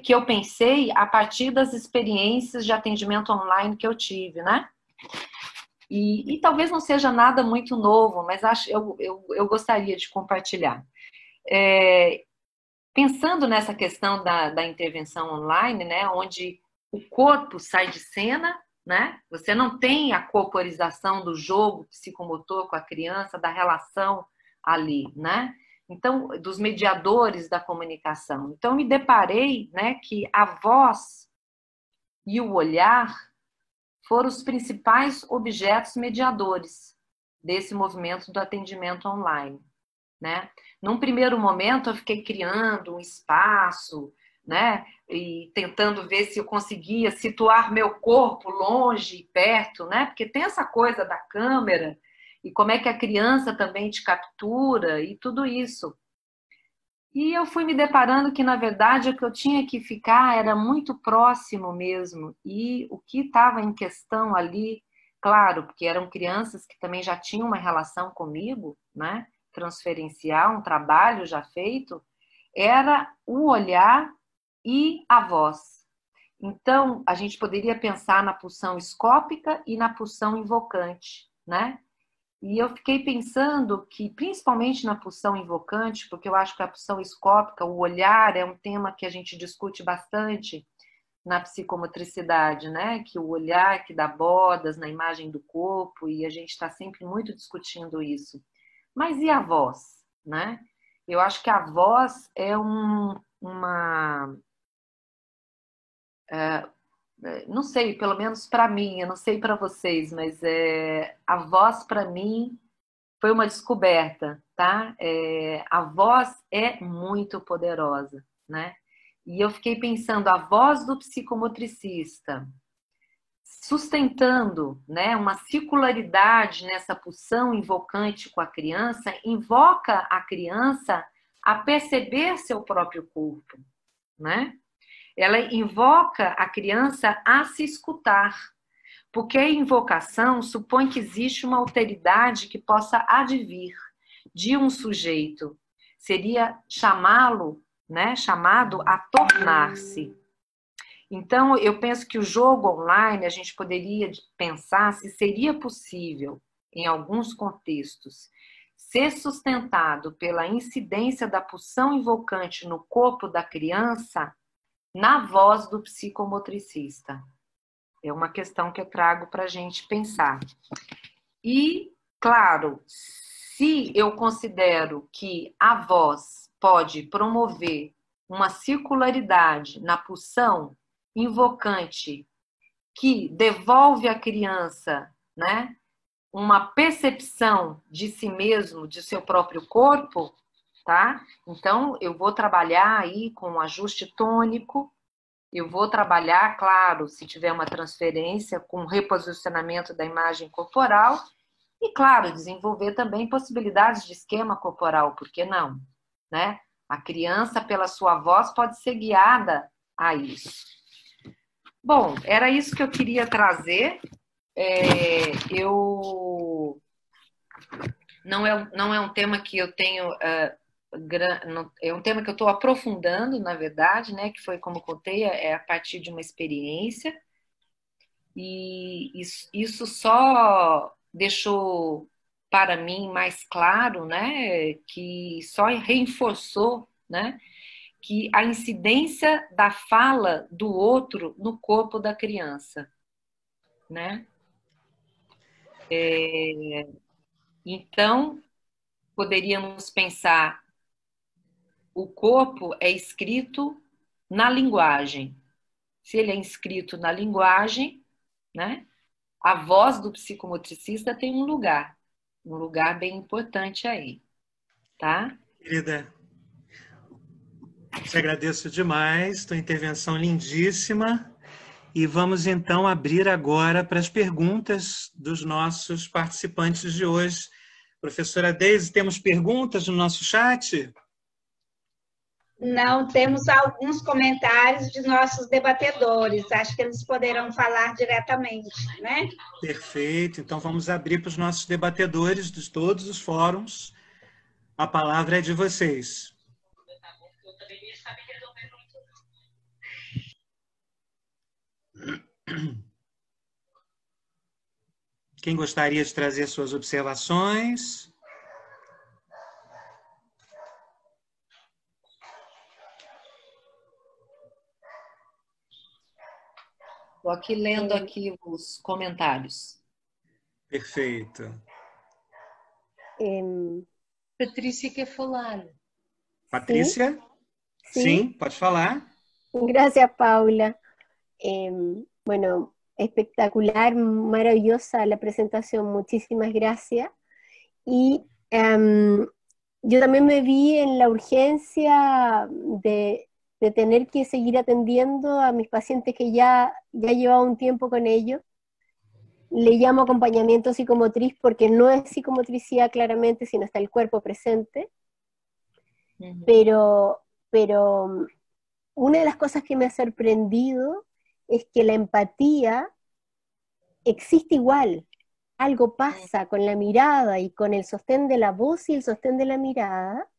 eu pensei a partir das experiências de atendimento online que eu tive, né? E talvez não seja nada muito novo, mas eu gostaria de compartilhar. Pensando nessa questão da intervenção online, né, onde o corpo sai de cena, né? Você não tem a corporização do jogo psicomotor com a criança, da relação ali, né? Então, dos mediadores da comunicação. Então, me deparei, né, que a voz e o olhar foram os principais objetos mediadores desse movimento do atendimento online, né? Num primeiro momento, eu fiquei criando um espaço, né, e tentando ver se eu conseguia situar meu corpo longe e perto, né? Porque tem essa coisa da câmera e como é que a criança também te captura e tudo isso. E eu fui me deparando que, na verdade, o que eu tinha que ficar era muito próximo mesmo. E o que estava em questão ali, claro, porque eram crianças que também já tinham uma relação comigo, né, transferencial, um trabalho já feito, era o olhar e a voz. Então, a gente poderia pensar na pulsão escópica e na pulsão invocante, né? E eu fiquei pensando que, principalmente na pulsão invocante, porque eu acho que a pulsão escópica, o olhar, é um tema que a gente discute bastante na psicomotricidade, né? Que o olhar que dá bordas na imagem do corpo, e a gente está sempre muito discutindo isso. Mas e a voz, né? Eu acho que a voz é não sei, pelo menos para mim, eu não sei para vocês, mas a voz para mim foi uma descoberta, tá? A voz é muito poderosa, né? E eu fiquei pensando, a voz do psicomotricista, sustentando, né, uma circularidade nessa pulsão invocante com a criança, invoca a criança a perceber seu próprio corpo, né? Ela invoca a criança a se escutar, porque a invocação supõe que existe uma alteridade que possa advir de um sujeito. Seria chamá-lo, né, chamado a tornar-se. Então, eu penso que o jogo online, a gente poderia pensar se seria possível, em alguns contextos, ser sustentado pela incidência da pulsão invocante no corpo da criança, na voz do psicomotricista. É uma questão que eu trago para a gente pensar. E, claro, se eu considero que a voz pode promover uma circularidade na pulsão invocante que devolve à criança, né, uma percepção de si mesmo, de seu próprio corpo, tá? Então, eu vou trabalhar aí com um ajuste tônico, eu vou trabalhar, claro, se tiver uma transferência, com reposicionamento da imagem corporal e, claro, desenvolver também possibilidades de esquema corporal, por que não? Né? A criança, pela sua voz, pode ser guiada a isso. Bom, era isso que eu queria trazer. Não é um tema que eu tenho... é um tema que eu estou aprofundando, na verdade, né? Que foi, como contei, a partir de uma experiência. E isso só deixou para mim mais claro, né? Que só reforçou, né? Que a incidência da fala do outro no corpo da criança, né? Então, poderíamos pensar, o corpo é escrito na linguagem. Se ele é escrito na linguagem, né? A voz do psicomotricista tem um lugar bem importante aí, tá? Querida, te agradeço demais, tua intervenção lindíssima. E vamos então abrir agora para as perguntas dos nossos participantes de hoje. Professora Deise, temos perguntas no nosso chat? Não, temos alguns comentários de nossos debatedores. Acho que eles poderão falar diretamente, né? Perfeito. Então vamos abrir para os nossos debatedores de todos os fóruns. A palavra é de vocês. Quem gostaria de trazer suas observações? Estou aqui lendo aqui os comentários. Perfeito. Patrícia quer falar. Patrícia? Sim, pode falar. Gracias, Paula. Bueno, espectacular, maravillosa la presentación, muchísimas gracias. Y yo también me vi en la urgencia de tener que seguir atendiendo a mis pacientes que ya llevaba un tiempo con ellos. Le llamo acompañamiento psicomotriz porque no es psicomotricidad claramente, sino está el cuerpo presente. Pero una de las cosas que me ha sorprendido es que la empatía existe igual. Algo pasa con la mirada y con el sostén de la voz y el sostén de la mirada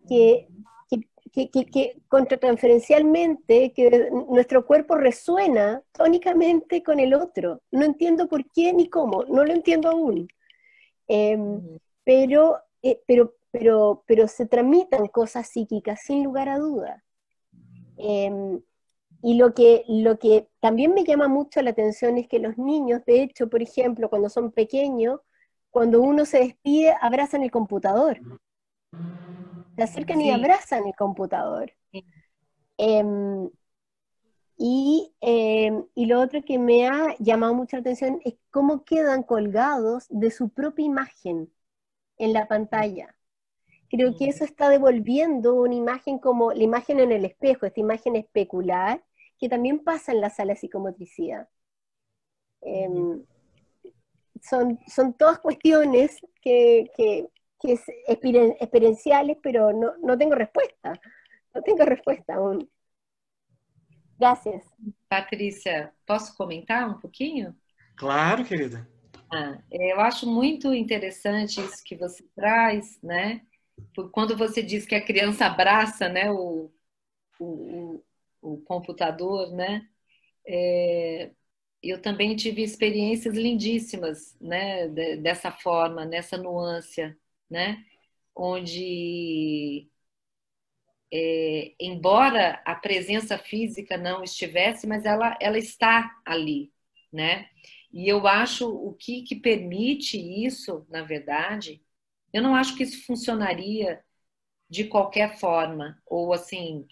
que contratransferencialmente, que nuestro cuerpo resuena tónicamente con el otro. No entiendo por qué ni cómo, no lo entiendo aún. Pero se tramitan cosas psíquicas sin lugar a duda. Y lo que también me llama mucho la atención es que los niños, de hecho, por ejemplo, cuando son pequeños, cuando uno se despide, abrazan el computador. Se acercan y abrazan el computador. Y lo otro que me ha llamado mucho la atención es cómo quedan colgados de su propia imagen en la pantalla. Creo que eso está devolviendo una imagen como la imagen en el espejo, esta imagen especular, que también pasa en la sala de psicomotricidad. Son todas cuestiones que experienciales, pero no tengo respuesta. No tengo respuesta aún. Gracias. Patrícia, posso comentar um pouquinho? Claro, querida. Eu acho muito interessante isso que você traz, né? Quando você diz que a criança abraça, né, o computador, né? Eu também tive experiências lindíssimas, né, dessa forma, nessa nuance, né? Onde, embora a presença física não estivesse, mas ela está ali, né? E eu acho o que permite isso, na verdade, eu não acho que isso funcionaria de qualquer forma, ou assim,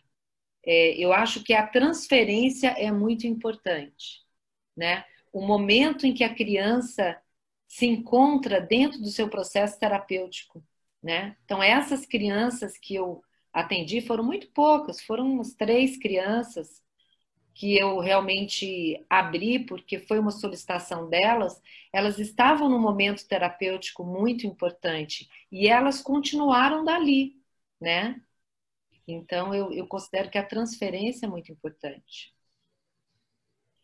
eu acho que a transferência é muito importante, né? O momento em que a criança se encontra dentro do seu processo terapêutico, né? Então, essas crianças que eu atendi foram muito poucas, foram umas 3 crianças que eu realmente abri, porque foi uma solicitação delas. Elas estavam num momento terapêutico muito importante e elas continuaram dali, né? Então, eu considero que a transferência é muito importante.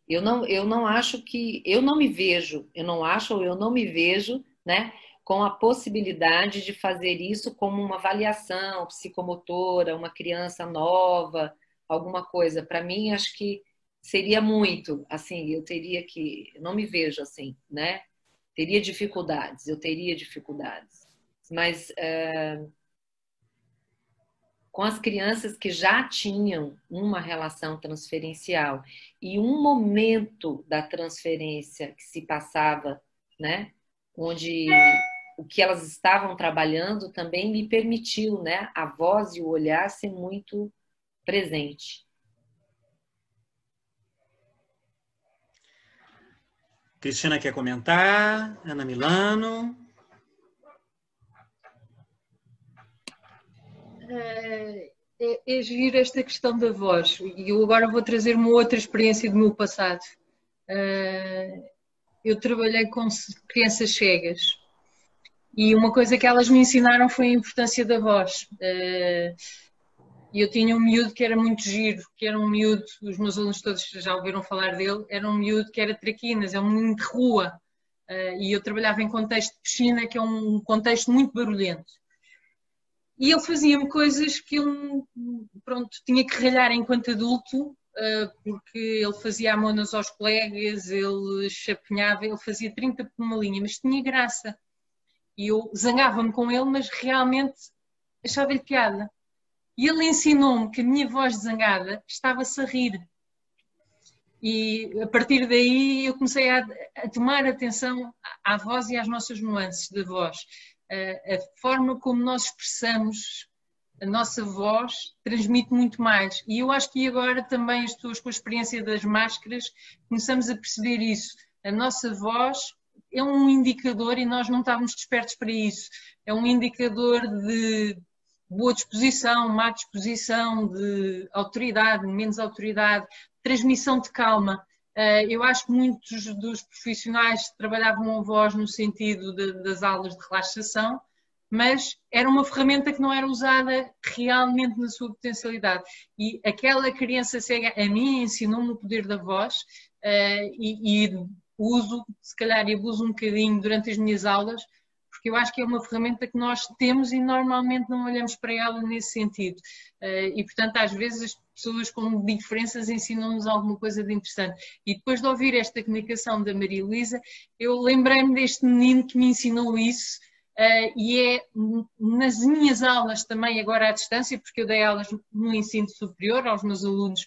Eu não acho que... Eu não me vejo, eu não acho ou eu não me vejo, né, com a possibilidade de fazer isso como uma avaliação psicomotora, uma criança nova, alguma coisa. Para mim, acho que seria muito, assim, eu não me vejo assim, né? Teria dificuldades, eu teria dificuldades. Mas com as crianças que já tinham uma relação transferencial e um momento da transferência que se passava, né, onde o que elas estavam trabalhando também me permitiu, né, a voz e o olhar ser muito presente. Cristina quer comentar? Ana Milano? É giro esta questão da voz. E eu agora vou trazer uma outra experiência do meu passado. Eu trabalhei com crianças cegas e uma coisa que elas me ensinaram foi a importância da voz. E eu tinha um miúdo que era muito giro, que era um miúdo, os meus alunos todos já ouviram falar dele, era um miúdo que era traquinas, é um menino de rua. E eu trabalhava em contexto de piscina, que é um contexto muito barulhento. E ele fazia-me coisas que eu, pronto, tinha que ralhar enquanto adulto, porque ele fazia amonas aos colegas, ele chapinhava, ele fazia 30 por uma linha, mas tinha graça. E eu zangava-me com ele, mas realmente achava-lhe piada. E ele ensinou-me que a minha voz zangada estava-se a rir. E a partir daí eu comecei a tomar atenção à voz e às nossas nuances da voz. A forma como nós expressamos a nossa voz transmite muito mais. E eu acho que agora também as pessoas com a experiência das máscaras começamos a perceber isso. A nossa voz é um indicador e nós não estávamos despertos para isso. É um indicador de boa disposição, má disposição, de autoridade, menos autoridade, transmissão de calma. Eu acho que muitos dos profissionais trabalhavam a voz no sentido das aulas de relaxação, mas era uma ferramenta que não era usada realmente na sua potencialidade. E aquela criança cega a mim ensinou-me o poder da voz e uso, se calhar, e abuso um bocadinho durante as minhas aulas, porque eu acho que é uma ferramenta que nós temos e normalmente não olhamos para ela nesse sentido. E, portanto, às vezes as pessoas com diferenças ensinam-nos alguma coisa de interessante. E depois de ouvir esta comunicação da Maria Luísa, eu lembrei-me deste menino que me ensinou isso, e é nas minhas aulas também, agora à distância, porque eu dei aulas no ensino superior aos meus alunos,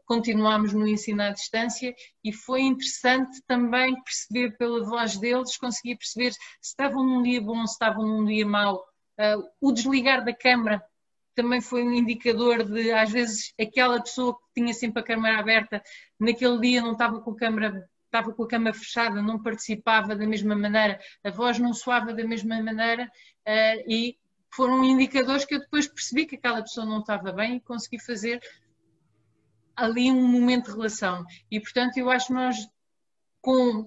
continuámos no ensino à distância e foi interessante também perceber pela voz deles, conseguir perceber se estavam num dia bom, se estavam num dia mau. O desligar da câmara também foi um indicador de, às vezes, aquela pessoa que tinha sempre a câmara aberta, naquele dia não estava com a câmara, estava com a câmara fechada, não participava da mesma maneira, a voz não soava da mesma maneira, e foram indicadores que eu depois percebi que aquela pessoa não estava bem e consegui fazer ali um momento de relação. E, portanto, eu acho que nós,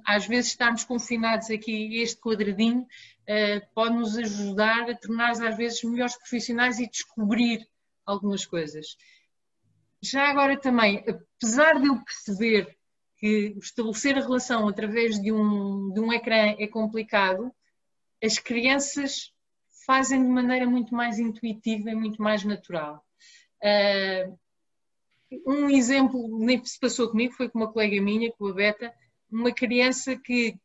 às vezes, estarmos confinados aqui este quadradinho, pode nos ajudar a tornar, às vezes, melhores profissionais e descobrir algumas coisas. Já agora também, apesar de eu perceber que estabelecer a relação através de um ecrã é complicado, as crianças fazem de maneira muito mais intuitiva e muito mais natural. Um exemplo nem se passou comigo, foi com uma colega minha, com a Beta, uma criança que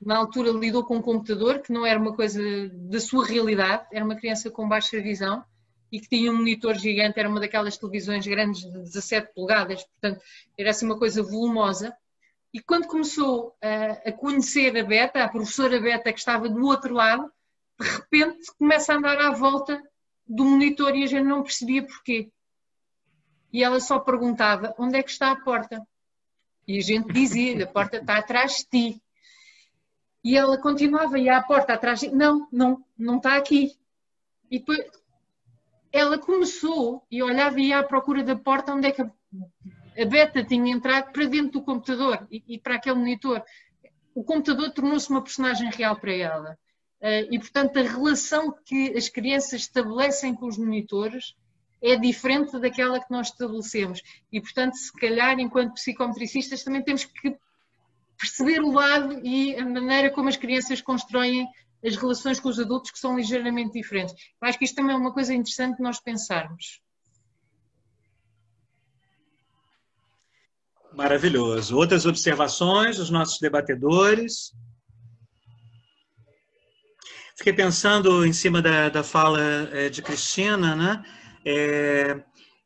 na altura lidou com um computador, que não era uma coisa da sua realidade, era uma criança com baixa visão, e que tinha um monitor gigante, era uma daquelas televisões grandes de 17 polegadas, portanto, era assim uma coisa volumosa. E quando começou a conhecer a Beta, a professora Beta que estava do outro lado, de repente começa a andar à volta do monitor e a gente não percebia porquê. E ela só perguntava, onde é que está a porta? E a gente dizia-lhe, a porta está atrás de ti. E ela continuava, ia à porta atrás de ti. Não está aqui. E depois ela começou e olhava e ia à procura da porta onde é que a Beta tinha entrado para dentro do computador e para aquele monitor. O computador tornou-se uma personagem real para ela. E, portanto, a relação que as crianças estabelecem com os monitores é diferente daquela que nós estabelecemos. E, portanto, se calhar, enquanto psicometricistas, também temos que perceber o lado e a maneira como as crianças constroem as relações com os adultos, que são ligeiramente diferentes. Eu acho que isto também é uma coisa interessante de nós pensarmos. Maravilhoso. Outras observações dos nossos debatedores? Fiquei pensando em cima da fala de Cristina, né?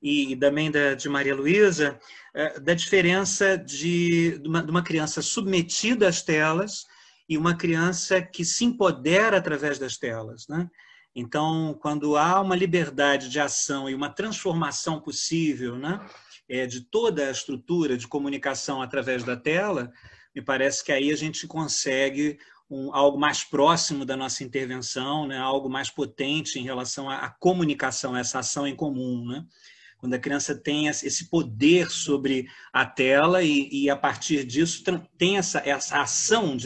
E também de Maria Luísa, da diferença de uma criança submetida às telas e uma criança que se empodera através das telas, né? Então, quando há uma liberdade de ação e uma transformação possível, né, de toda a estrutura de comunicação através da tela, me parece que aí a gente consegue algo mais próximo da nossa intervenção, né, algo mais potente em relação à comunicação, essa ação em comum, né? Quando a criança tem esse poder sobre a tela e a partir disso tem essa ação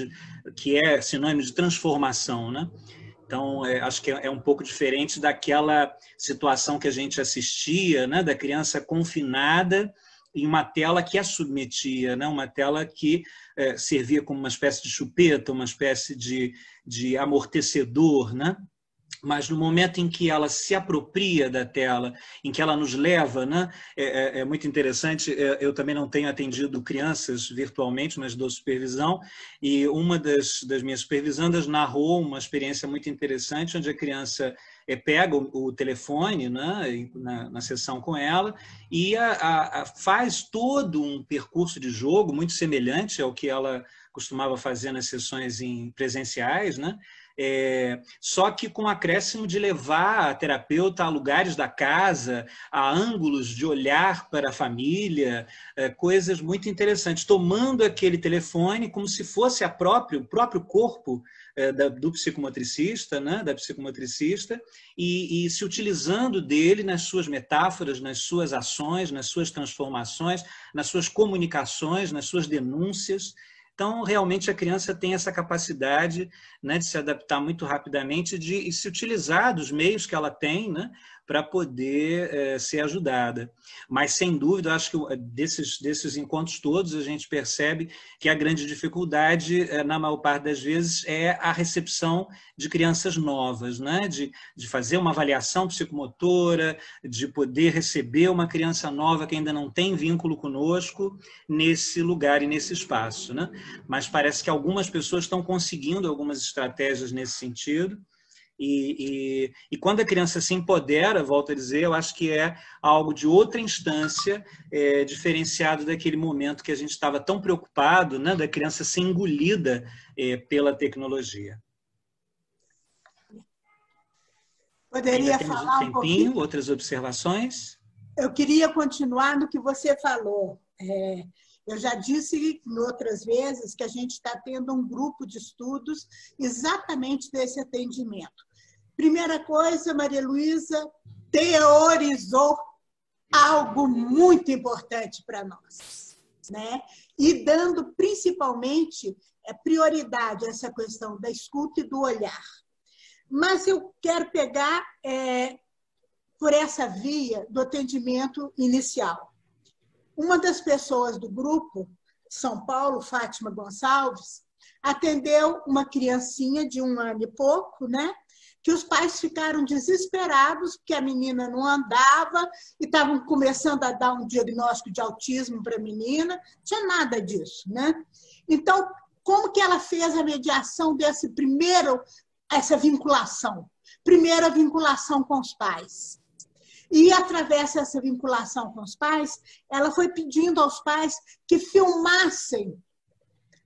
que é sinônimo de transformação, né? Então, acho que é um pouco diferente daquela situação que a gente assistia, né, da criança confinada em uma tela que a submetia, né, uma tela que servia como uma espécie de chupeta, uma espécie de amortecedor, né? Mas no momento em que ela se apropria da tela, em que ela nos leva, né? É muito interessante, eu também não tenho atendido crianças virtualmente, mas dou supervisão, e uma das minhas supervisandas narrou uma experiência muito interessante, onde a criança pega o telefone, né, na sessão com ela e faz todo um percurso de jogo muito semelhante ao que ela costumava fazer nas sessões presenciais, né? Só que com o acréscimo de levar a terapeuta a lugares da casa, a ângulos de olhar para a família, coisas muito interessantes, tomando aquele telefone como se fosse o próprio corpo do psicomotricista, né, da psicomotricista, e se utilizando dele nas suas metáforas, nas suas ações, nas suas transformações, nas suas comunicações, nas suas denúncias. Então, realmente, a criança tem essa capacidade, né, de se adaptar muito rapidamente e se utilizar dos meios que ela tem, né, para poder ser ajudada. Mas, sem dúvida, acho que desses encontros todos, a gente percebe que a grande dificuldade, na maior parte das vezes, é a recepção de crianças novas, né, de fazer uma avaliação psicomotora, de poder receber uma criança nova que ainda não tem vínculo conosco nesse lugar e nesse espaço, né? Mas parece que algumas pessoas estão conseguindo algumas estratégias nesse sentido. E quando a criança se empodera, volto a dizer, eu acho que é algo de outra instância, diferenciado daquele momento que a gente estava tão preocupado, né, da criança ser engolida pela tecnologia. Poderia falar um pouquinho? Outras observações? Eu queria continuar no que você falou. Eu já disse outras vezes que a gente está tendo um grupo de estudos exatamente desse atendimento. Primeira coisa, Maria Luísa teorizou algo muito importante para nós, né? E dando principalmente prioridade a essa questão da escuta e do olhar. Mas eu quero pegar por essa via do atendimento inicial. Uma das pessoas do grupo, São Paulo, Fátima Gonçalves, atendeu uma criancinha de 1 ano e pouco, né? Que os pais ficaram desesperados porque a menina não andava e estavam começando a dar um diagnóstico de autismo para a menina. Não tinha nada disso, né? Então, como que ela fez a mediação essa vinculação? Primeiro, a vinculação com os pais. E, através dessa vinculação com os pais, ela foi pedindo aos pais que filmassem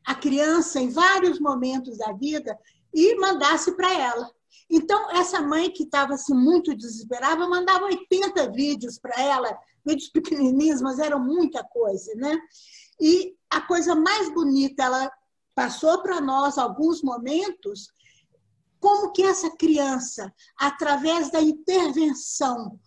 a criança em vários momentos da vida e mandasse para ela. Então, essa mãe que estava assim, muito desesperada, mandava 80 vídeos para ela, vídeos pequenininhos, mas eram muita coisa, né? E a coisa mais bonita, ela passou para nós alguns momentos, como que essa criança, através da intervenção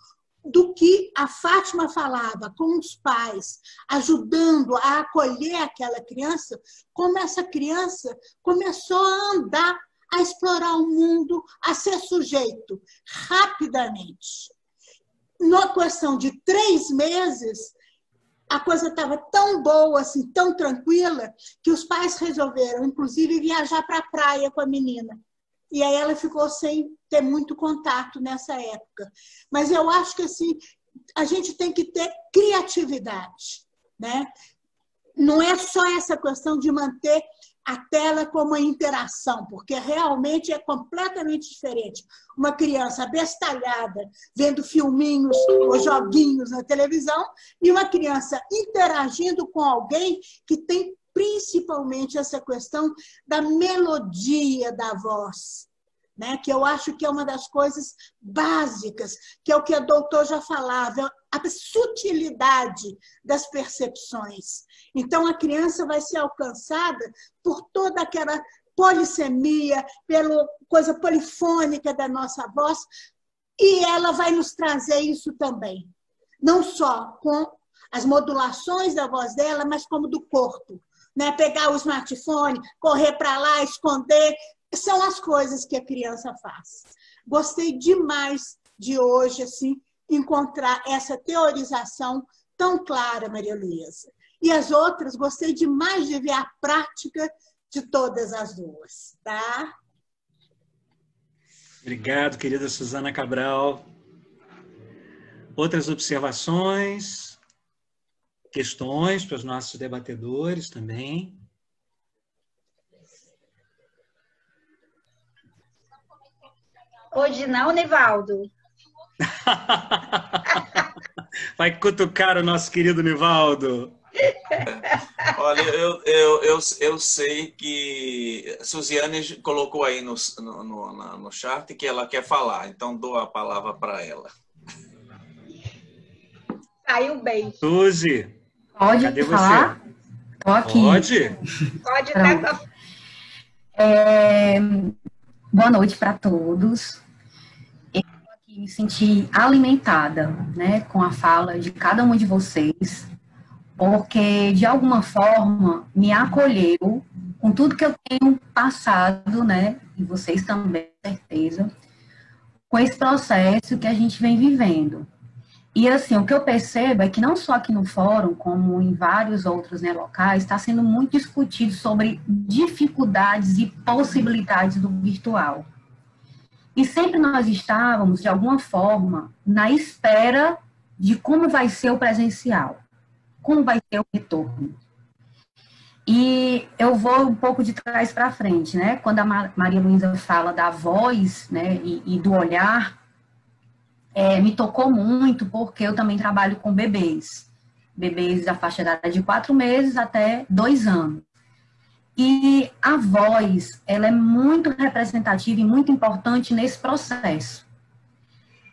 do que a Fátima falava com os pais, ajudando a acolher aquela criança, como essa criança começou a andar, a explorar o mundo, a ser sujeito, rapidamente. Na questão de 3 meses, a coisa estava tão boa, assim, tão tranquila, que os pais resolveram, inclusive, viajar para a praia com a menina. E aí ela ficou sem ter muito contato nessa época. Mas eu acho que assim, a gente tem que ter criatividade, né? Não é só essa questão de manter a tela como uma interação, porque realmente é completamente diferente. Uma criança abestalhada, vendo filminhos ou joguinhos na televisão, e uma criança interagindo com alguém que tem principalmente essa questão da melodia da voz, né? Que eu acho que é uma das coisas básicas, que é o que a doutora já falava, a sutilidade das percepções. Então, a criança vai ser alcançada por toda aquela polissemia, pela coisa polifônica da nossa voz, e ela vai nos trazer isso também. Não só com as modulações da voz dela, mas como do corpo. Né? Pegar o smartphone, correr para lá, esconder, são as coisas que a criança faz. Gostei demais de hoje assim, encontrar essa teorização tão clara, Maria Luísa. E as outras, gostei demais de ver a prática de todas as duas. Tá? Obrigado, querida Suzana Cabral. Outras observações? Questões para os nossos debatedores também. Hoje não, Nivaldo. Vai cutucar o nosso querido Nivaldo. Olha, eu sei que Suziane colocou aí no chat que ela quer falar, então dou a palavra para ela. Saiu bem. Suzy. Pode cadê falar? Você? Tô aqui. Pode dar. Boa noite para todos. Eu aqui me senti alimentada, né, com a fala de cada um de vocês, porque de alguma forma me acolheu com tudo que eu tenho passado, né, e vocês também, com certeza, com esse processo que a gente vem vivendo. E, assim, o que eu percebo é que não só aqui no fórum, como em vários outros, né, locais, está sendo muito discutido sobre dificuldades e possibilidades do virtual. E sempre nós estávamos, de alguma forma, na espera de como vai ser o presencial, como vai ser o retorno. E eu vou um pouco de trás para frente, né? Quando a Maria Luísa fala da voz, né, e do olhar, me tocou muito, porque eu também trabalho com bebês da faixa etária de 4 meses até 2 anos. E a voz, ela é muito representativa e muito importante nesse processo.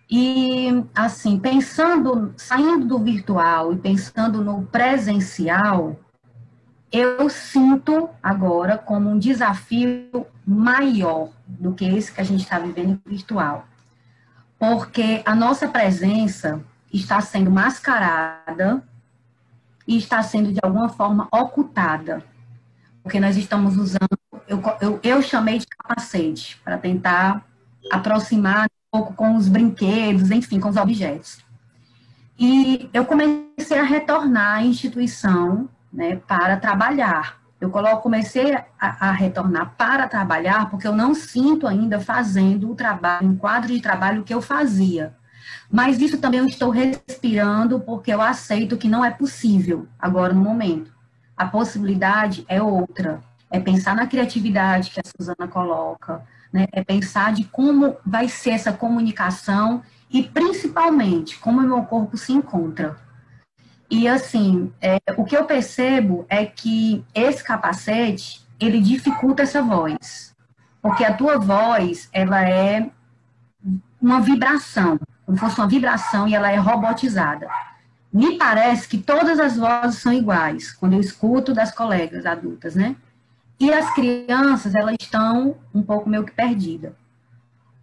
E, assim, saindo do virtual e pensando no presencial, eu sinto agora como um desafio maior do que esse que a gente está vivendo em virtual. Porque a nossa presença está sendo mascarada e está sendo, de alguma forma, ocultada. Porque nós estamos usando, eu chamei de capacete, para tentar aproximar um pouco com os brinquedos, enfim, com os objetos. E eu comecei a retornar à instituição, né, para trabalhar. Eu comecei a retornar para trabalhar, porque eu não sinto ainda fazendo o trabalho, um quadro de trabalho que eu fazia. Mas isso também eu estou respirando, porque eu aceito que não é possível agora no momento. A possibilidade é outra. É pensar na criatividade que a Suzana coloca, né? É pensar de como vai ser essa comunicação e principalmente como o meu corpo se encontra. E assim, o que eu percebo é que esse capacete, ele dificulta essa voz, porque a tua voz, ela é uma vibração, como se fosse uma vibração, e ela é robotizada. Me parece que todas as vozes são iguais, quando eu escuto das colegas adultas, né? E as crianças, elas estão um pouco meio que perdidas.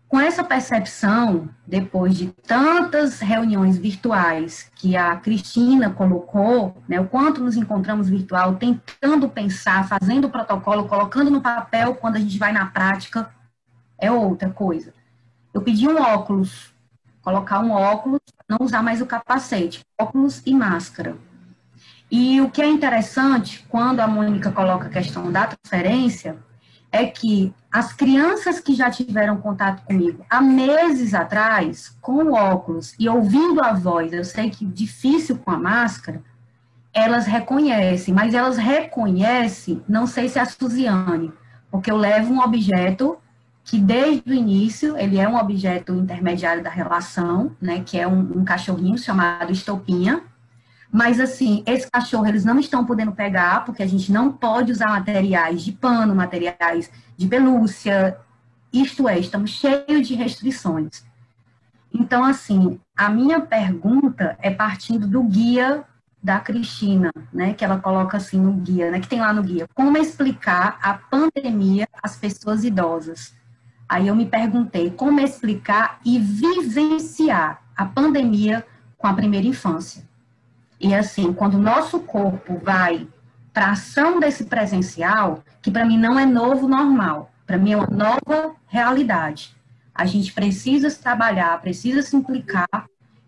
Com essa percepção, depois de tantas reuniões virtuais que a Cristina colocou, né, o quanto nos encontramos virtual, tentando pensar, fazendo o protocolo, colocando no papel, quando a gente vai na prática, é outra coisa. Eu pedi um óculos, colocar um óculos, não usar mais o capacete, óculos e máscara. E o que é interessante, quando a Mônica coloca a questão da transferência, é que as crianças que já tiveram contato comigo há meses atrás, com o óculos e ouvindo a voz, eu sei que difícil com a máscara, elas reconhecem, mas elas reconhecem, não sei se é a Suziane, porque eu levo um objeto que desde o início, ele é um objeto intermediário da relação, né, que é um cachorrinho chamado Estopinha, mas, assim, esse cachorro, eles não estão podendo pegar, porque a gente não pode usar materiais de pano, materiais de pelúcia, isto é, estamos cheios de restrições. Então, assim, a minha pergunta é partindo do guia da Cristina, né, que ela coloca assim no guia, né, que tem lá no guia, como explicar a pandemia às pessoas idosas. Aí eu me perguntei, como explicar e vivenciar a pandemia com a primeira infância? E assim, quando o nosso corpo vai para a ação desse presencial, que para mim não é novo normal, para mim é uma nova realidade. A gente precisa se trabalhar, precisa se implicar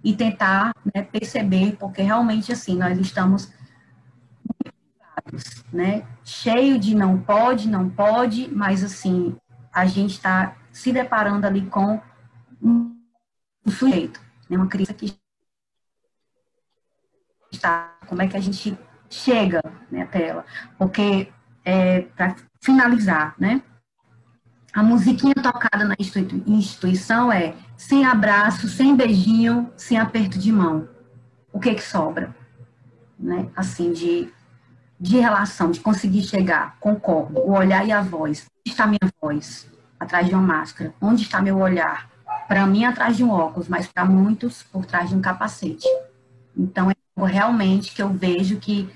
e tentar, né, perceber, porque realmente assim, nós estamos né, cheio de não pode, mas assim, a gente está se deparando ali com um sujeito, né, uma criança que está, como é que a gente chega, né, até ela, porque, para finalizar, né, a musiquinha tocada na instituição é sem abraço, sem beijinho, sem aperto de mão. O que sobra? Né, assim, de relação, de conseguir chegar, concordo, o olhar e a voz. Onde está minha voz? Atrás de uma máscara. Onde está meu olhar? Para mim, atrás de um óculos, mas para muitos, por trás de um capacete. Então, realmente que eu vejo que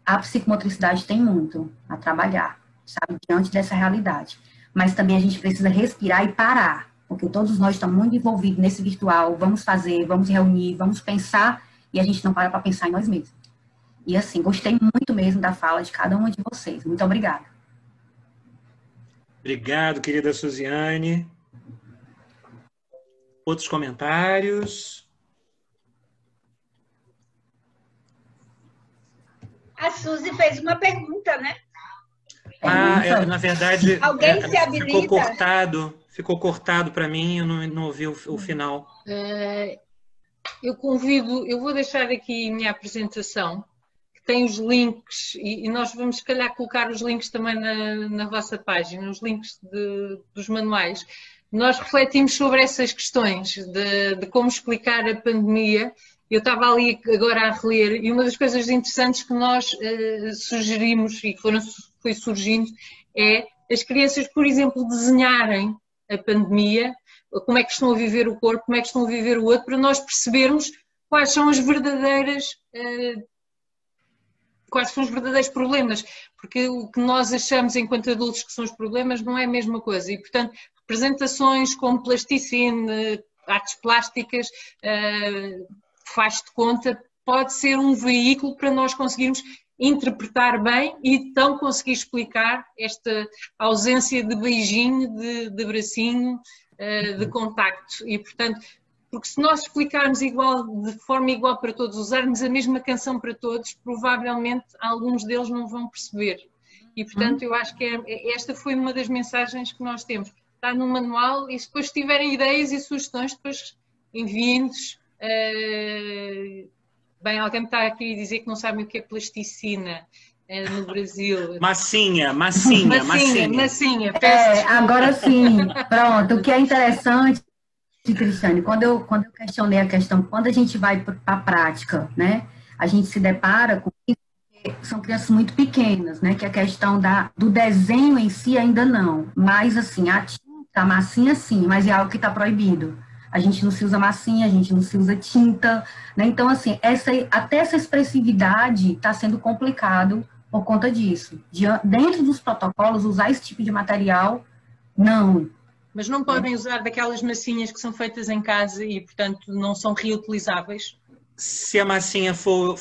a psicomotricidade tem muito a trabalhar, sabe, diante dessa realidade. Mas também a gente precisa respirar e parar, porque todos nós estamos muito envolvidos nesse virtual, vamos fazer, vamos reunir, vamos pensar, e a gente não para pensar em nós mesmos. E assim, gostei muito mesmo da fala de cada uma de vocês. Muito obrigada. Obrigado, querida Suziane. Outros comentários? A Suzy fez uma pergunta, né? Na verdade, alguém se habilita? Ficou cortado para mim, eu não ouvi o final. Eu vou deixar aqui a minha apresentação, que tem os links, e nós vamos, se calhar, colocar os links também na vossa página, os links dos manuais. Nós refletimos sobre essas questões de como explicar a pandemia. Eu estava ali agora a reler, e uma das coisas interessantes que nós sugerimos e que foi surgindo é as crianças, por exemplo, desenharem a pandemia, como é que estão a viver o corpo, como é que estão a viver o outro, para nós percebermos quais são os verdadeiros problemas, porque o que nós achamos enquanto adultos que são os problemas não é a mesma coisa, e portanto representações como plasticina, artes plásticas, faz de conta, pode ser um veículo para nós conseguirmos interpretar bem e então conseguir explicar esta ausência de beijinho, de bracinho, de contacto. E, portanto, porque se nós explicarmos de forma igual para todos, usarmos a mesma canção para todos, provavelmente alguns deles não vão perceber. E, portanto, eu acho que esta foi uma das mensagens que nós temos. Está no manual e se depois tiverem ideias e sugestões, depois enviem-nos. Bem, alguém me está aqui a dizer que não sabe o que é plasticina no Brasil. Massinha. Agora sim, pronto, o que é interessante Cristiane, quando eu questionei a questão, quando a gente vai para a prática, né, a gente se depara com isso, são crianças muito pequenas, né, que a questão do desenho em si ainda não, mas assim, a tinta, a massinha sim, mas é algo que está proibido. A gente não se usa massinha, a gente não se usa tinta, né, então assim, até essa expressividade está sendo complicado por conta disso. Dentro dos protocolos, usar esse tipo de material, não. Mas não podem usar daquelas massinhas que são feitas em casa e, portanto, não são reutilizáveis? Se a massinha for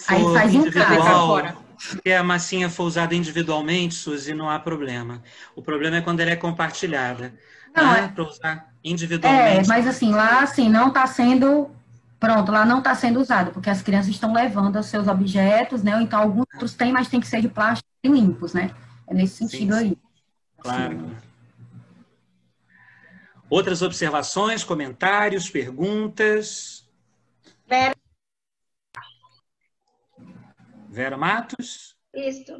individual, se a massinha for usada individualmente, Suzy, não há problema. O problema é quando ela é compartilhada. Não, para usar individualmente. Mas assim, lá assim, não está sendo... Pronto, lá não está sendo usado, porque as crianças estão levando os seus objetos, né? Ou então alguns outros têm, mas tem que ser de plástico e limpos, né? É nesse sentido aí. Claro. Assim. Outras observações, comentários, perguntas? Vera Matos? Isso.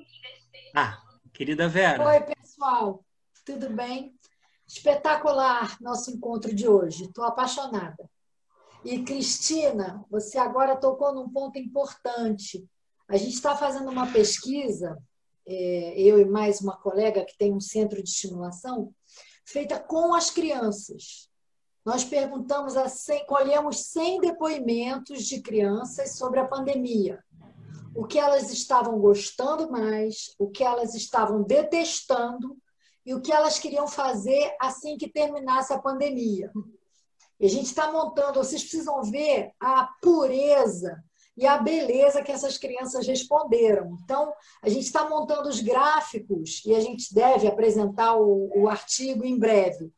Querida Vera. Oi, pessoal. Tudo bem? Espetacular nosso encontro de hoje. Estou apaixonada. E, Cristina, você agora tocou num ponto importante. A gente está fazendo uma pesquisa, eu e mais uma colega que tem um centro de estimulação, feita com as crianças. Nós perguntamos, colhemos 100 depoimentos de crianças sobre a pandemia. O que elas estavam gostando mais, o que elas estavam detestando e o que elas queriam fazer assim que terminasse a pandemia. E a gente está montando, vocês precisam ver a pureza e a beleza que essas crianças responderam. Então, a gente está montando os gráficos e a gente deve apresentar o artigo em breve.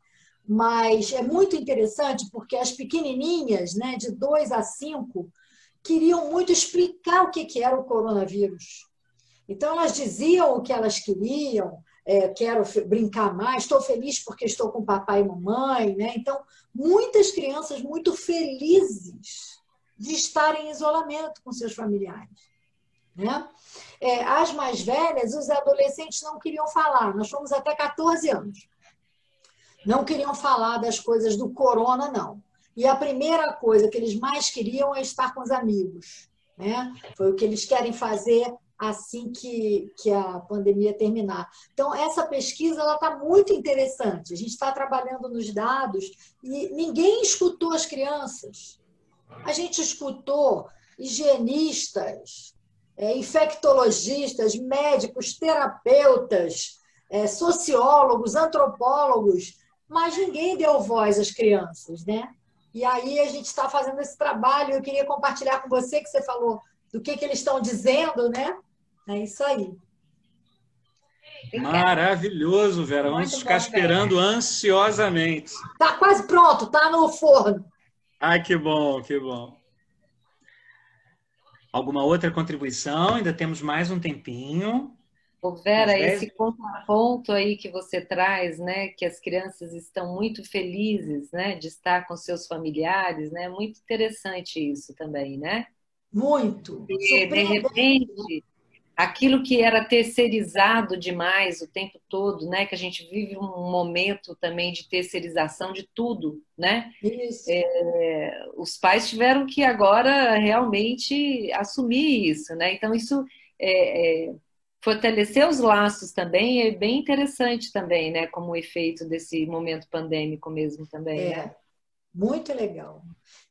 Mas é muito interessante porque as pequenininhas, né, de 2 a 5, queriam muito explicar o que era o coronavírus. Então, elas diziam o que elas queriam, quero brincar mais, estou feliz porque estou com papai e mamãe, né? Então, muitas crianças muito felizes de estarem em isolamento com seus familiares, né? As mais velhas, os adolescentes não queriam falar, nós fomos até 14 anos. Não queriam falar das coisas do corona, não. E a primeira coisa que eles mais queriam é estar com os amigos, né? Foi o que eles querem fazer assim que a pandemia terminar. Então, essa pesquisa está muito interessante. A gente está trabalhando nos dados e ninguém escutou as crianças. A gente escutou higienistas, infectologistas, médicos, terapeutas, sociólogos, antropólogos, mas ninguém deu voz às crianças, né? E aí a gente está fazendo esse trabalho. Eu queria compartilhar com você que você falou do que eles estão dizendo, né? É isso aí. Maravilhoso, Vera. Vamos ficar esperando ansiosamente. Está quase pronto, está no forno. Que bom, que bom. Alguma outra contribuição? Ainda temos mais um tempinho. Vera, esse contraponto aí que você traz, né, que as crianças estão muito felizes, né, de estar com seus familiares, né, muito interessante isso também, né? Muito. E, de repente, aquilo que era terceirizado demais o tempo todo, né, que a gente vive um momento também de terceirização de tudo, né? Isso. Os pais tiveram que agora realmente assumir isso, né? Então isso fortalecer os laços também é bem interessante também, né? Como efeito desse momento pandêmico mesmo também, né? Muito legal.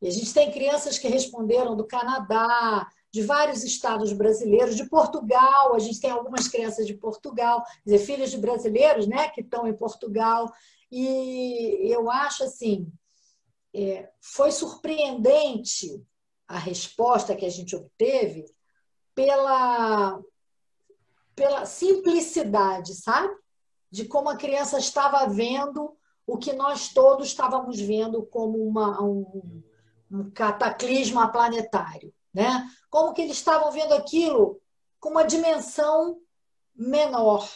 E a gente tem crianças que responderam do Canadá, de vários estados brasileiros, de Portugal, a gente tem algumas crianças de Portugal, quer dizer, filhos de brasileiros, né, que estão em Portugal. E eu acho assim, foi surpreendente a resposta que a gente obteve pela simplicidade, sabe? De como a criança estava vendo o que nós todos estávamos vendo como um cataclisma planetário, né? Como que eles estavam vendo aquilo com uma dimensão menor.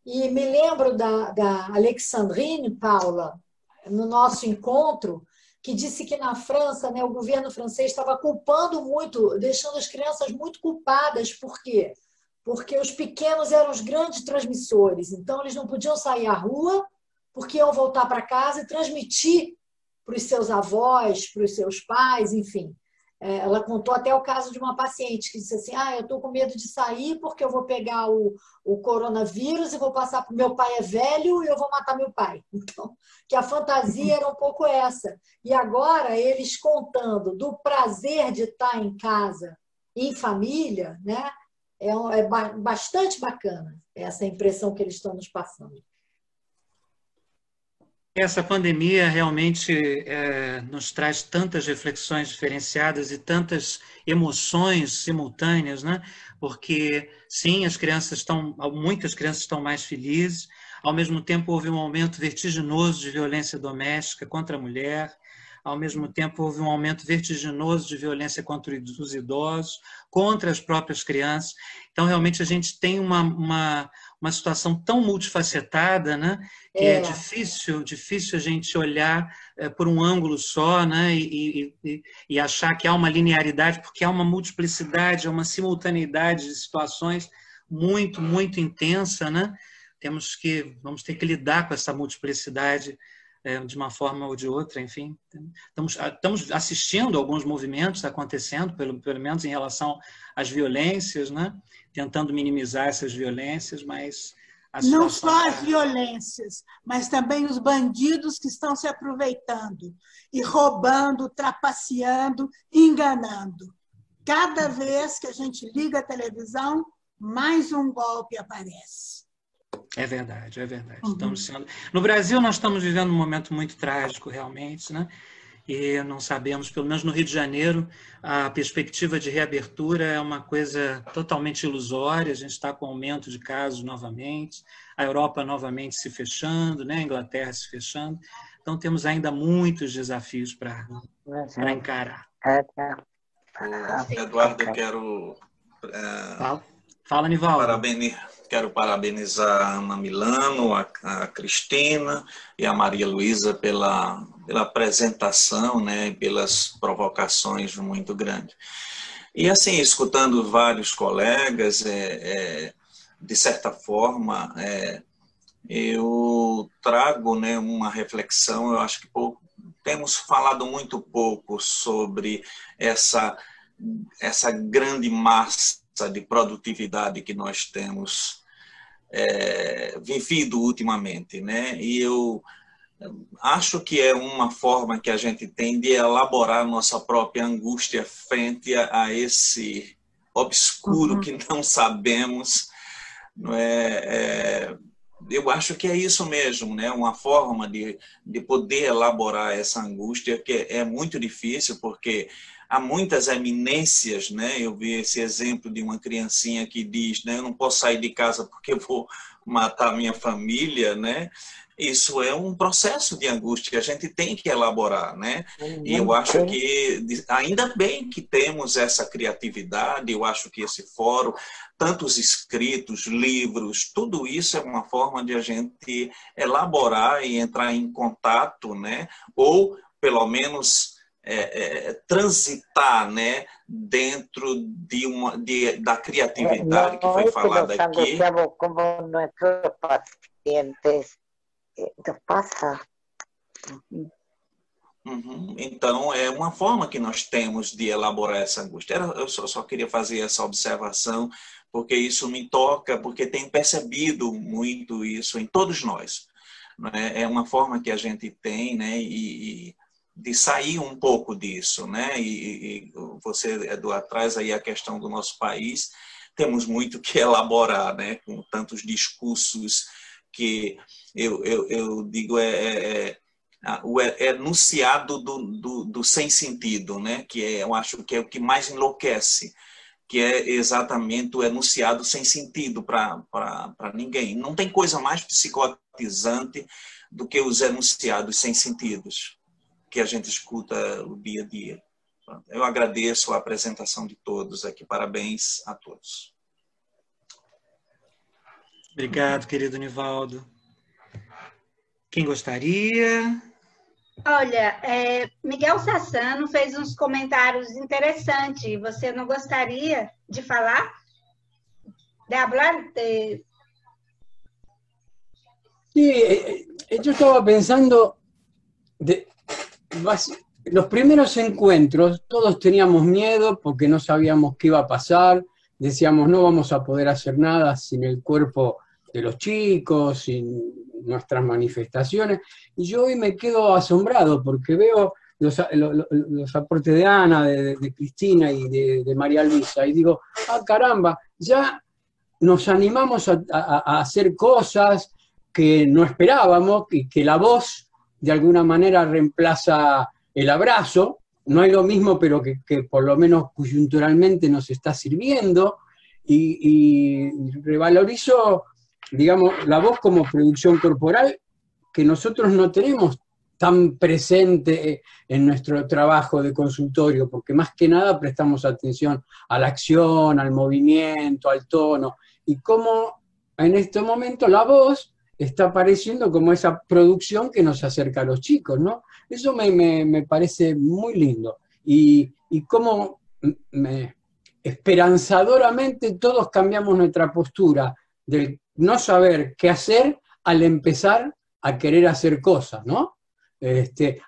E me lembro da Alexandrine, Paula, no nosso encontro, que disse que na França, né, o governo francês estava culpando muito, deixando as crianças muito culpadas. Por quê? Porque os pequenos eram os grandes transmissores. Então, eles não podiam sair à rua, porque iam voltar para casa e transmitir para os seus avós, para os seus pais, enfim. Ela contou até o caso de uma paciente que disse assim, eu estou com medo de sair porque eu vou pegar o coronavírus e vou passar para o meu pai é velho e eu vou matar meu pai. Então, que a fantasia era um pouco essa. E agora, eles contando do prazer de estar em casa, em família, né? É bastante bacana essa impressão que eles estão nos passando. Essa pandemia realmente nos traz tantas reflexões diferenciadas e tantas emoções simultâneas, né? Porque, sim, muitas crianças estão mais felizes, ao mesmo tempo houve um aumento vertiginoso de violência doméstica contra a mulher, ao mesmo tempo houve um aumento vertiginoso de violência contra os idosos, contra as próprias crianças. Então, realmente, a gente tem uma situação tão multifacetada, né? Que é difícil a gente olhar por um ângulo só, né? E achar que há uma linearidade, porque há uma multiplicidade, há uma simultaneidade de situações muito, muito intensa, né? Vamos ter que lidar com essa multiplicidade de uma forma ou de outra, enfim. Estamos assistindo alguns movimentos acontecendo, pelo menos em relação às violências, né? Tentando minimizar essas violências, mas... Não só as violências, mas também os bandidos que estão se aproveitando e roubando, trapaceando, enganando. Cada vez que a gente liga a televisão, mais um golpe aparece. É verdade, é verdade. No Brasil, nós estamos vivendo um momento muito trágico, realmente, né? E não sabemos, pelo menos no Rio de Janeiro, a perspectiva de reabertura é uma coisa totalmente ilusória, a gente está com aumento de casos novamente, a Europa novamente se fechando, né? A Inglaterra se fechando, então temos ainda muitos desafios para encarar. Eduardo, eu quero... Fala, Nivaldo. Quero parabenizar a Ana Milano, a Cristina e a Maria Luísa pela apresentação, né, e pelas provocações muito grandes. E assim, escutando vários colegas, de certa forma, eu trago, né, uma reflexão. Eu acho que temos falado muito pouco sobre essa grande massa de produtividade que nós temos vivido ultimamente, né? E eu acho que é uma forma que a gente tem de elaborar nossa própria angústia frente a esse obscuro que não sabemos, não é? Eu acho que é isso mesmo, né? Uma forma de poder elaborar essa angústia que é muito difícil, porque há muitas eminências, né? Eu vi esse exemplo de uma criancinha que diz, né? Eu não posso sair de casa porque eu vou matar a minha família, né? Isso é um processo de angústia que a gente tem que elaborar, né? E eu acho que, ainda bem que temos essa criatividade, eu acho que esse fórum, tantos escritos, livros, tudo isso é uma forma de a gente elaborar e entrar em contato, né? Ou, pelo menos, transitar, né, dentro da criatividade que foi falada aqui. Como nossos pacientes passa. Então, é uma forma que nós temos de elaborar essa angústia. Eu só queria fazer essa observação, porque isso me toca, porque tenho percebido muito isso em todos nós. Né? É uma forma que a gente tem, né, e de sair um pouco disso, né? E você, Eduardo, traz aí a questão do nosso país. Temos muito que elaborar, né? Com tantos discursos que eu digo o enunciado do sem sentido, né? Que eu acho que é o que mais enlouquece, que é exatamente o enunciado sem sentido para ninguém. Não tem coisa mais psicotizante do que os enunciados sem sentidos que a gente escuta o dia a dia. Eu agradeço a apresentação de todos aqui. Parabéns a todos. Obrigado, querido Nivaldo. Quem gostaria? Olha, Miguel Sassano fez uns comentários interessantes. Você não gostaria de falar? De hablar? Sí, yo estaba pensando los primeros encuentros, todos teníamos miedo porque no sabíamos qué iba a pasar, decíamos no vamos a poder hacer nada sin el cuerpo de los chicos, sin nuestras manifestaciones, y yo hoy me quedo asombrado porque veo los aportes de Ana, de Cristina y de María Luisa, y digo, caramba, ya nos animamos a hacer cosas que no esperábamos, y que la voz de alguna manera reemplaza el abrazo, no es lo mismo, pero que por lo menos coyunturalmente nos está sirviendo, y revalorizo, digamos, la voz como producción corporal que nosotros no tenemos tan presente en nuestro trabajo de consultorio, porque más que nada prestamos atención a la acción, al movimiento, al tono, y cómo en este momento la voz está apareciendo como esa producción que nos acerca a los chicos, ¿no? Eso me parece muy lindo, y cómo esperanzadoramente todos cambiamos nuestra postura del no saber qué hacer al empezar a querer hacer cosas, ¿no?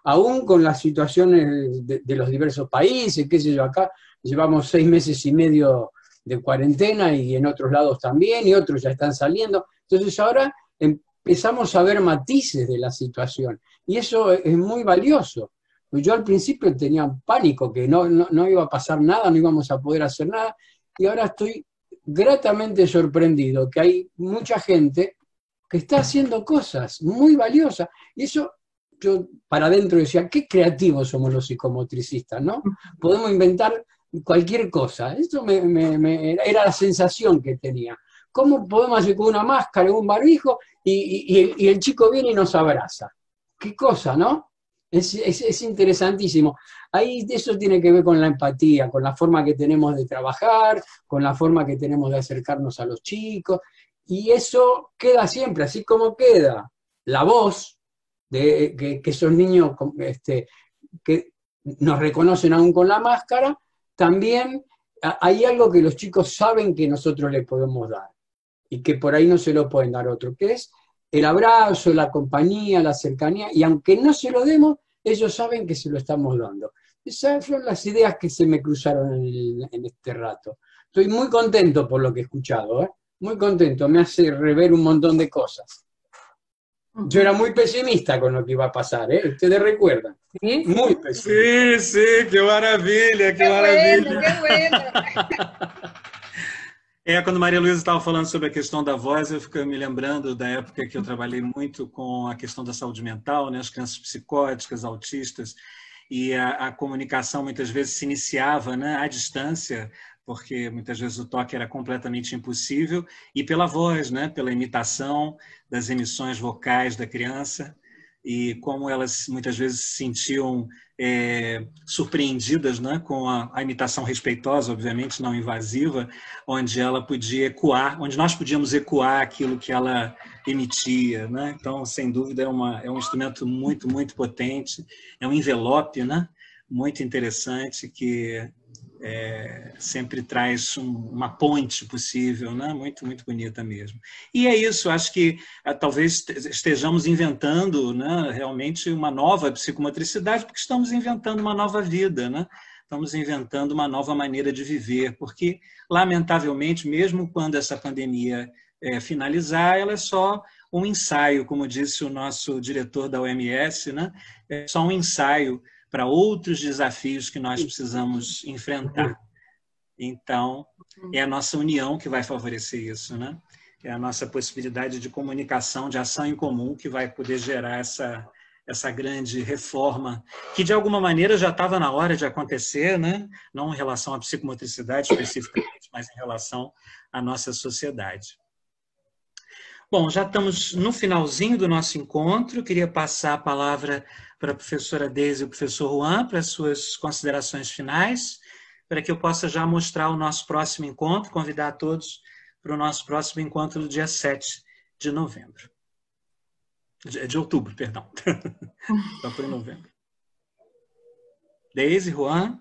Aún con las situaciones de los diversos países, qué sé yo, acá llevamos 6 meses y medio de cuarentena y en otros lados también, y otros ya están saliendo. Entonces ahora empezamos a ver matices de la situación, y eso es muy valioso. Yo al principio tenía un pánico que no iba a pasar nada, no íbamos a poder hacer nada, y ahora estoy gratamente sorprendido que hay mucha gente que está haciendo cosas muy valiosas, y eso yo para adentro decía, qué creativos somos los psicomotricistas, ¿no? Podemos inventar cualquier cosa. Eso era la sensación que tenía. ¿Cómo podemos hacer con una máscara, un barbijo, y el chico viene y nos abraza? ¿Qué cosa, no? Es interesantísimo. Ahí eso tiene que ver con la empatía, con la forma que tenemos de trabajar, con la forma que tenemos de acercarnos a los chicos, y eso queda siempre, así como queda la voz, de que esos niños que nos reconocen aún con la máscara, también hay algo que los chicos saben que nosotros les podemos dar, y que por ahí no se lo pueden dar otro, que es el abrazo, la compañía, la cercanía, y aunque no se lo demos, ellos saben que se lo estamos dando. Esas son las ideas que se me cruzaron en este rato. Estoy muy contento por lo que he escuchado, muy contento, me hace rever un montón de cosas. Yo era muy pesimista con lo que iba a pasar, ¿Ustedes recuerdan? ¿Sí? Muy pesimista. Sí, qué maravilla, qué maravilla. Bueno, qué bueno. Quando Maria Luísa estava falando sobre a questão da voz, eu fico me lembrando da época que eu trabalhei muito com a questão da saúde mental, né, as crianças psicóticas, autistas, e a comunicação muitas vezes se iniciava, né, à distância, porque muitas vezes o toque era completamente impossível, e pela voz, né, pela imitação das emissões vocais da criança, e como elas muitas vezes se sentiam surpreendidas, né, com a imitação respeitosa, obviamente não invasiva, onde ela podia ecoar, onde nós podíamos ecoar aquilo que ela emitia, né? Então, sem dúvida, é um instrumento muito, muito potente, é um envelope, né, muito interessante que sempre traz uma ponte possível, né? Muito, muito bonita mesmo. E é isso, acho que talvez estejamos inventando, né, realmente uma nova psicomotricidade, porque estamos inventando uma nova vida, né? Estamos inventando uma nova maneira de viver, porque, lamentavelmente, mesmo quando essa pandemia finalizar, ela é só um ensaio, como disse o nosso diretor da OMS, né? É só um ensaio para outros desafios que nós precisamos enfrentar. Então, é a nossa união que vai favorecer isso, né? É a nossa possibilidade de comunicação, de ação em comum que vai poder gerar essa grande reforma, que de alguma maneira já estava na hora de acontecer, né? Não em relação à psicomotricidade especificamente, mas em relação à nossa sociedade. Bom, já estamos no finalzinho do nosso encontro. Queria passar a palavra para a professora Deise e o professor Juan para as suas considerações finais, para que eu possa já mostrar o nosso próximo encontro, convidar a todos para o nosso próximo encontro do dia 7 de novembro. De outubro, perdão. Só foi em novembro. Deise, Juan.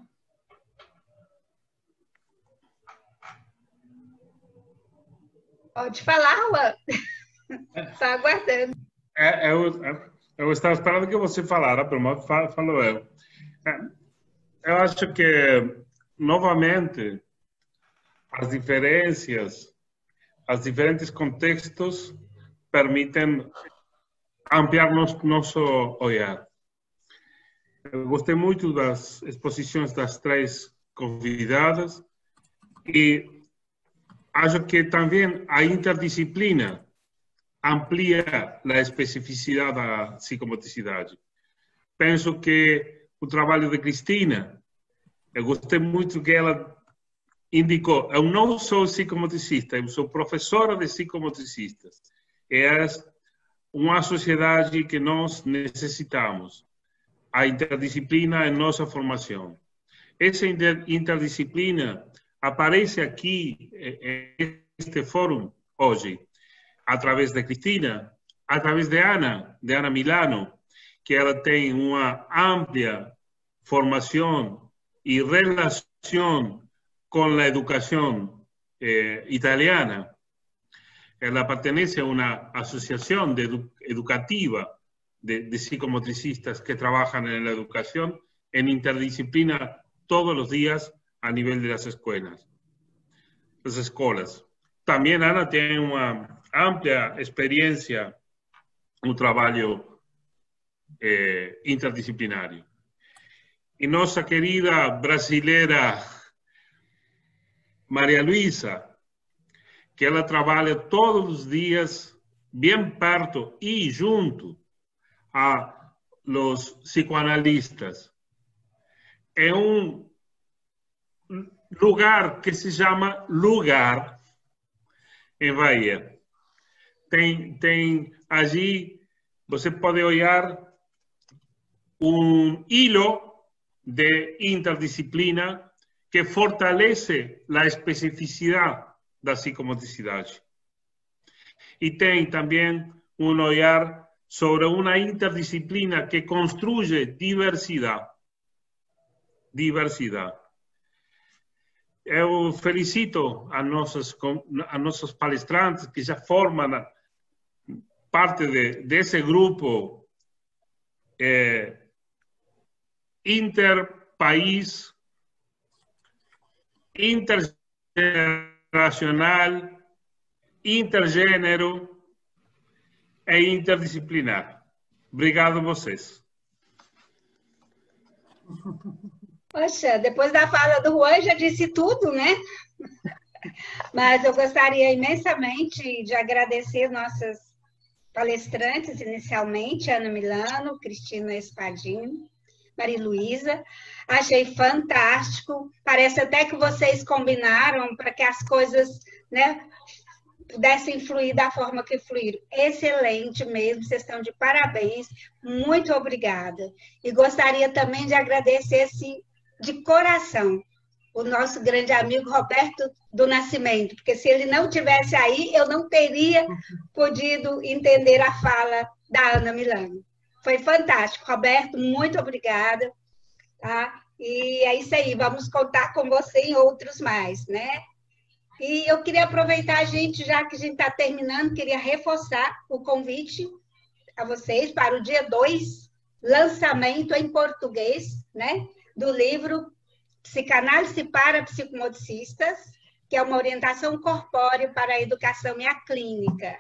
Pode falar, Juan. Está aguardando. Eu estava esperando que você falara, mas falou eu. Eu acho que, novamente, as diferentes contextos permitem ampliar nosso olhar. Eu gostei muito das exposições das três convidadas e acho que também a interdisciplina amplia a especificidade da psicomotricidade. Penso que o trabalho de Cristina, eu gostei muito que ela indicou, eu não sou psicomotricista, eu sou professora de psicomotricistas. É uma sociedade que nós necessitamos. A interdisciplina em nossa formação. Essa interdisciplina aparece aqui, neste fórum, hoje, através de Cristina, através de Ana Milano, que ela tem uma ampla formação e relação com a educação italiana. Ela pertence a uma associação educativa de psicomotricistas que trabajan en la educación en interdisciplina todos los días a nivel de las escuelas. También Ana tiene una amplia experiencia en un trabajo interdisciplinario. Y nuestra querida brasilera María Luisa, que ela trabaja todos los días bien perto y junto a los psicoanalistas. Es un lugar que se llama Lugar, en Bahía. Allí, você puede olhar un hilo de interdisciplina que fortalece la especificidad da psicomotricidade. Y tem también un olhar sobre uma interdisciplina que construye diversidade. Eu felicito a nossos palestrantes que já formam parte desse grupo interpaís, intergeracional, intergênero e interdisciplinar. Obrigado a vocês. Poxa, depois da fala do Juan, já disse tudo, né? Mas eu gostaria imensamente de agradecer nossas palestrantes, inicialmente, Ana Milano, Cristina Espadinho, Maria Luísa. Achei fantástico. Parece até que vocês combinaram para que as coisas, né, pudessem fluir da forma que fluíram. Excelente mesmo, vocês estão de parabéns. Muito obrigada. E gostaria também de agradecer, assim, de coração, o nosso grande amigo Roberto do Nascimento, porque se ele não tivesse aí, eu não teria podido entender a fala da Ana Milano. Foi fantástico. Roberto, muito obrigada. Tá? E é isso aí, vamos contar com você em outros mais, né? E eu queria aproveitar, gente, já que a gente está terminando, queria reforçar o convite a vocês para o dia 2, lançamento em português, né, do livro Psicanálise para Psicomotricistas, que é uma orientação corpórea para a educação e a clínica.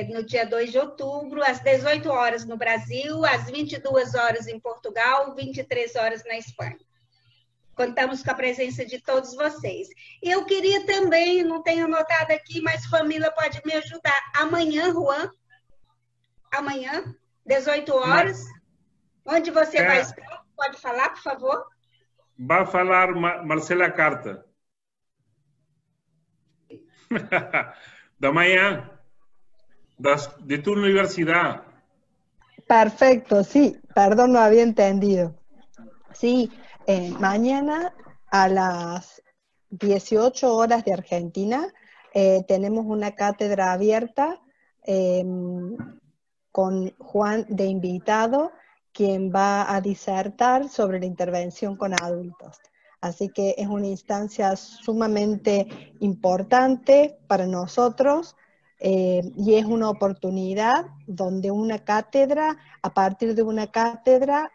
No dia 2 de outubro, às 18 horas no Brasil, às 22 horas em Portugal, 23 horas na Espanha. Contamos com a presença de todos vocês. Eu queria também, não tenho anotado aqui, mas família pode me ajudar. Amanhã, Juan, amanhã, 18 horas, onde você vai estar? Pode falar, por favor? Vai falar Marcela Carta. Da manhã, de tu universidad. Perfecto, sí, perdón, no había entendido. Sí, mañana a las 18 horas de Argentina tenemos una cátedra abierta con Juan de invitado, quien va a disertar sobre la intervención con adultos. Así que es una instancia sumamente importante para nosotros. y es una oportunidad donde a partir de una cátedra,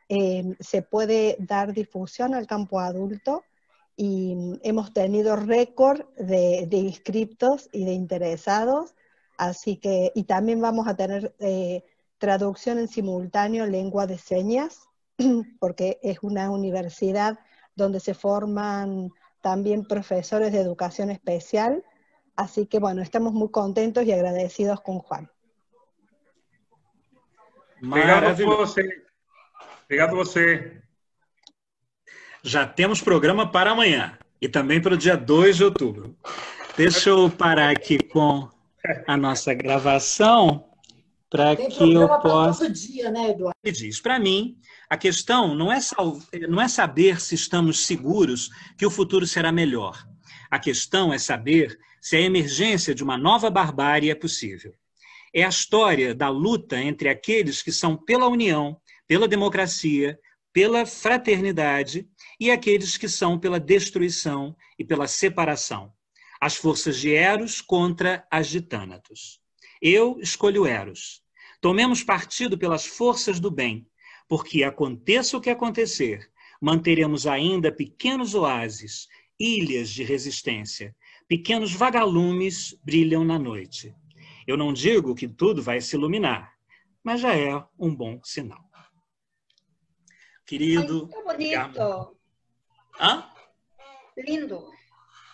se puede dar difusión al campo adulto, y hemos tenido récord de inscriptos y de interesados, así que, y también vamos a tener traducción en simultáneo lengua de señas, porque es una universidad donde se forman también profesores de educación especial. Así que, bueno, estamos muy contentos y agradecidos com Juan. Maravilhoso. Obrigado você. Já temos programa para amanhã e também para o dia 2 de outubro. Deixa eu parar aqui com a nossa gravação para que eu possa... Todo dia, né, Eduardo? Ele diz, para mim, a questão não é saber se estamos seguros que o futuro será melhor. A questão é saber se a emergência de uma nova barbárie é possível. É a história da luta entre aqueles que são pela união, pela democracia, pela fraternidade e aqueles que são pela destruição e pela separação. As forças de Eros contra as de Thanatos. Eu escolho Eros. Tomemos partido pelas forças do bem, porque aconteça o que acontecer, manteremos ainda pequenos oásis, ilhas de resistência. Pequenos vagalumes brilham na noite. Eu não digo que tudo vai se iluminar, mas já é um bom sinal. Querido... Muito bonito. Hã? Lindo.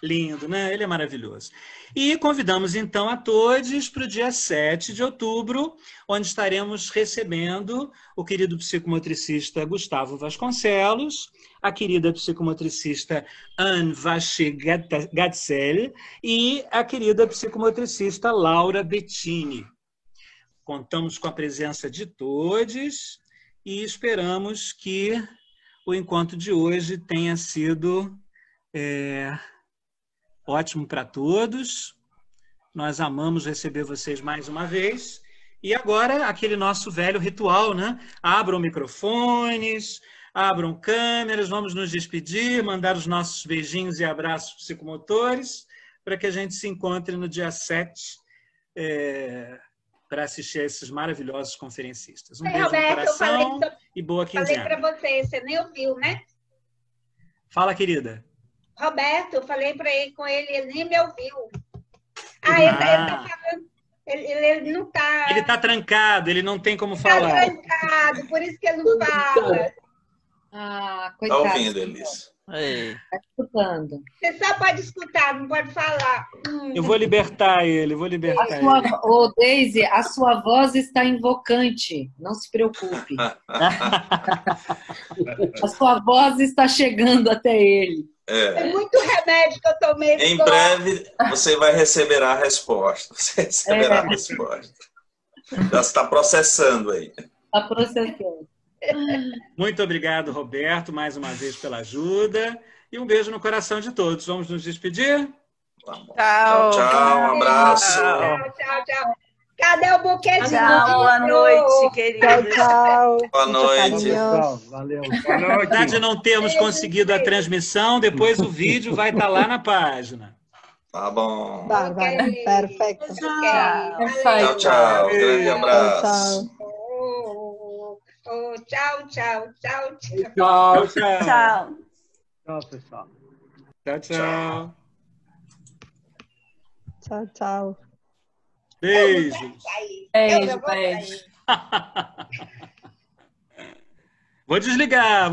Lindo, né? Ele é maravilhoso. E convidamos, então, a todos para o dia 7 de outubro, onde estaremos recebendo o querido psicomotricista Gustavo Vasconcelos, a querida psicomotricista Anne Vacher-Gatzel e a querida psicomotricista Laura Bettini. Contamos com a presença de todos e esperamos que o encontro de hoje tenha sido ótimo para todos. Nós amamos receber vocês mais uma vez. E agora, aquele nosso velho ritual, né? Abram microfones, abram câmeras, vamos nos despedir, mandar os nossos beijinhos e abraços psicomotores, para que a gente se encontre no dia 7 para assistir a esses maravilhosos conferencistas. Um beijo Roberto, no coração e boa quinzena. Falei para você, você nem ouviu, né? Fala, querida. Roberto, eu falei para ele com ele, ele nem me ouviu. Ele não está... Ele está trancado, ele não tem como falar. falar. Está trancado, por isso que ele não fala. Coitado. Está ouvindo, Elis? Está escutando. Você só pode escutar, não pode falar. Eu vou libertar ele, vou libertar ele. Deise, a sua voz está invocante, não se preocupe. A sua voz está chegando até ele. É muito remédio que eu tomei. Em breve você vai receber a resposta. Você receberá a resposta. Já está processando aí. Está processando. Muito obrigado, Roberto, mais uma vez pela ajuda. E um beijo no coração de todos. Vamos nos despedir? Tchau, tchau, um abraço. Tchau. Cadê o buquê de Tchau, boa noite, queridos. Tchau. Boa noite. Valeu. Apesar de não termos conseguido a transmissão, depois o vídeo vai estar lá na página. Tá bom. Bárbara, perfeito. Tchau. Grande abraço. Tchau. Tchau, pessoal. Tchau. Beijos. Beijo. Vou desligar.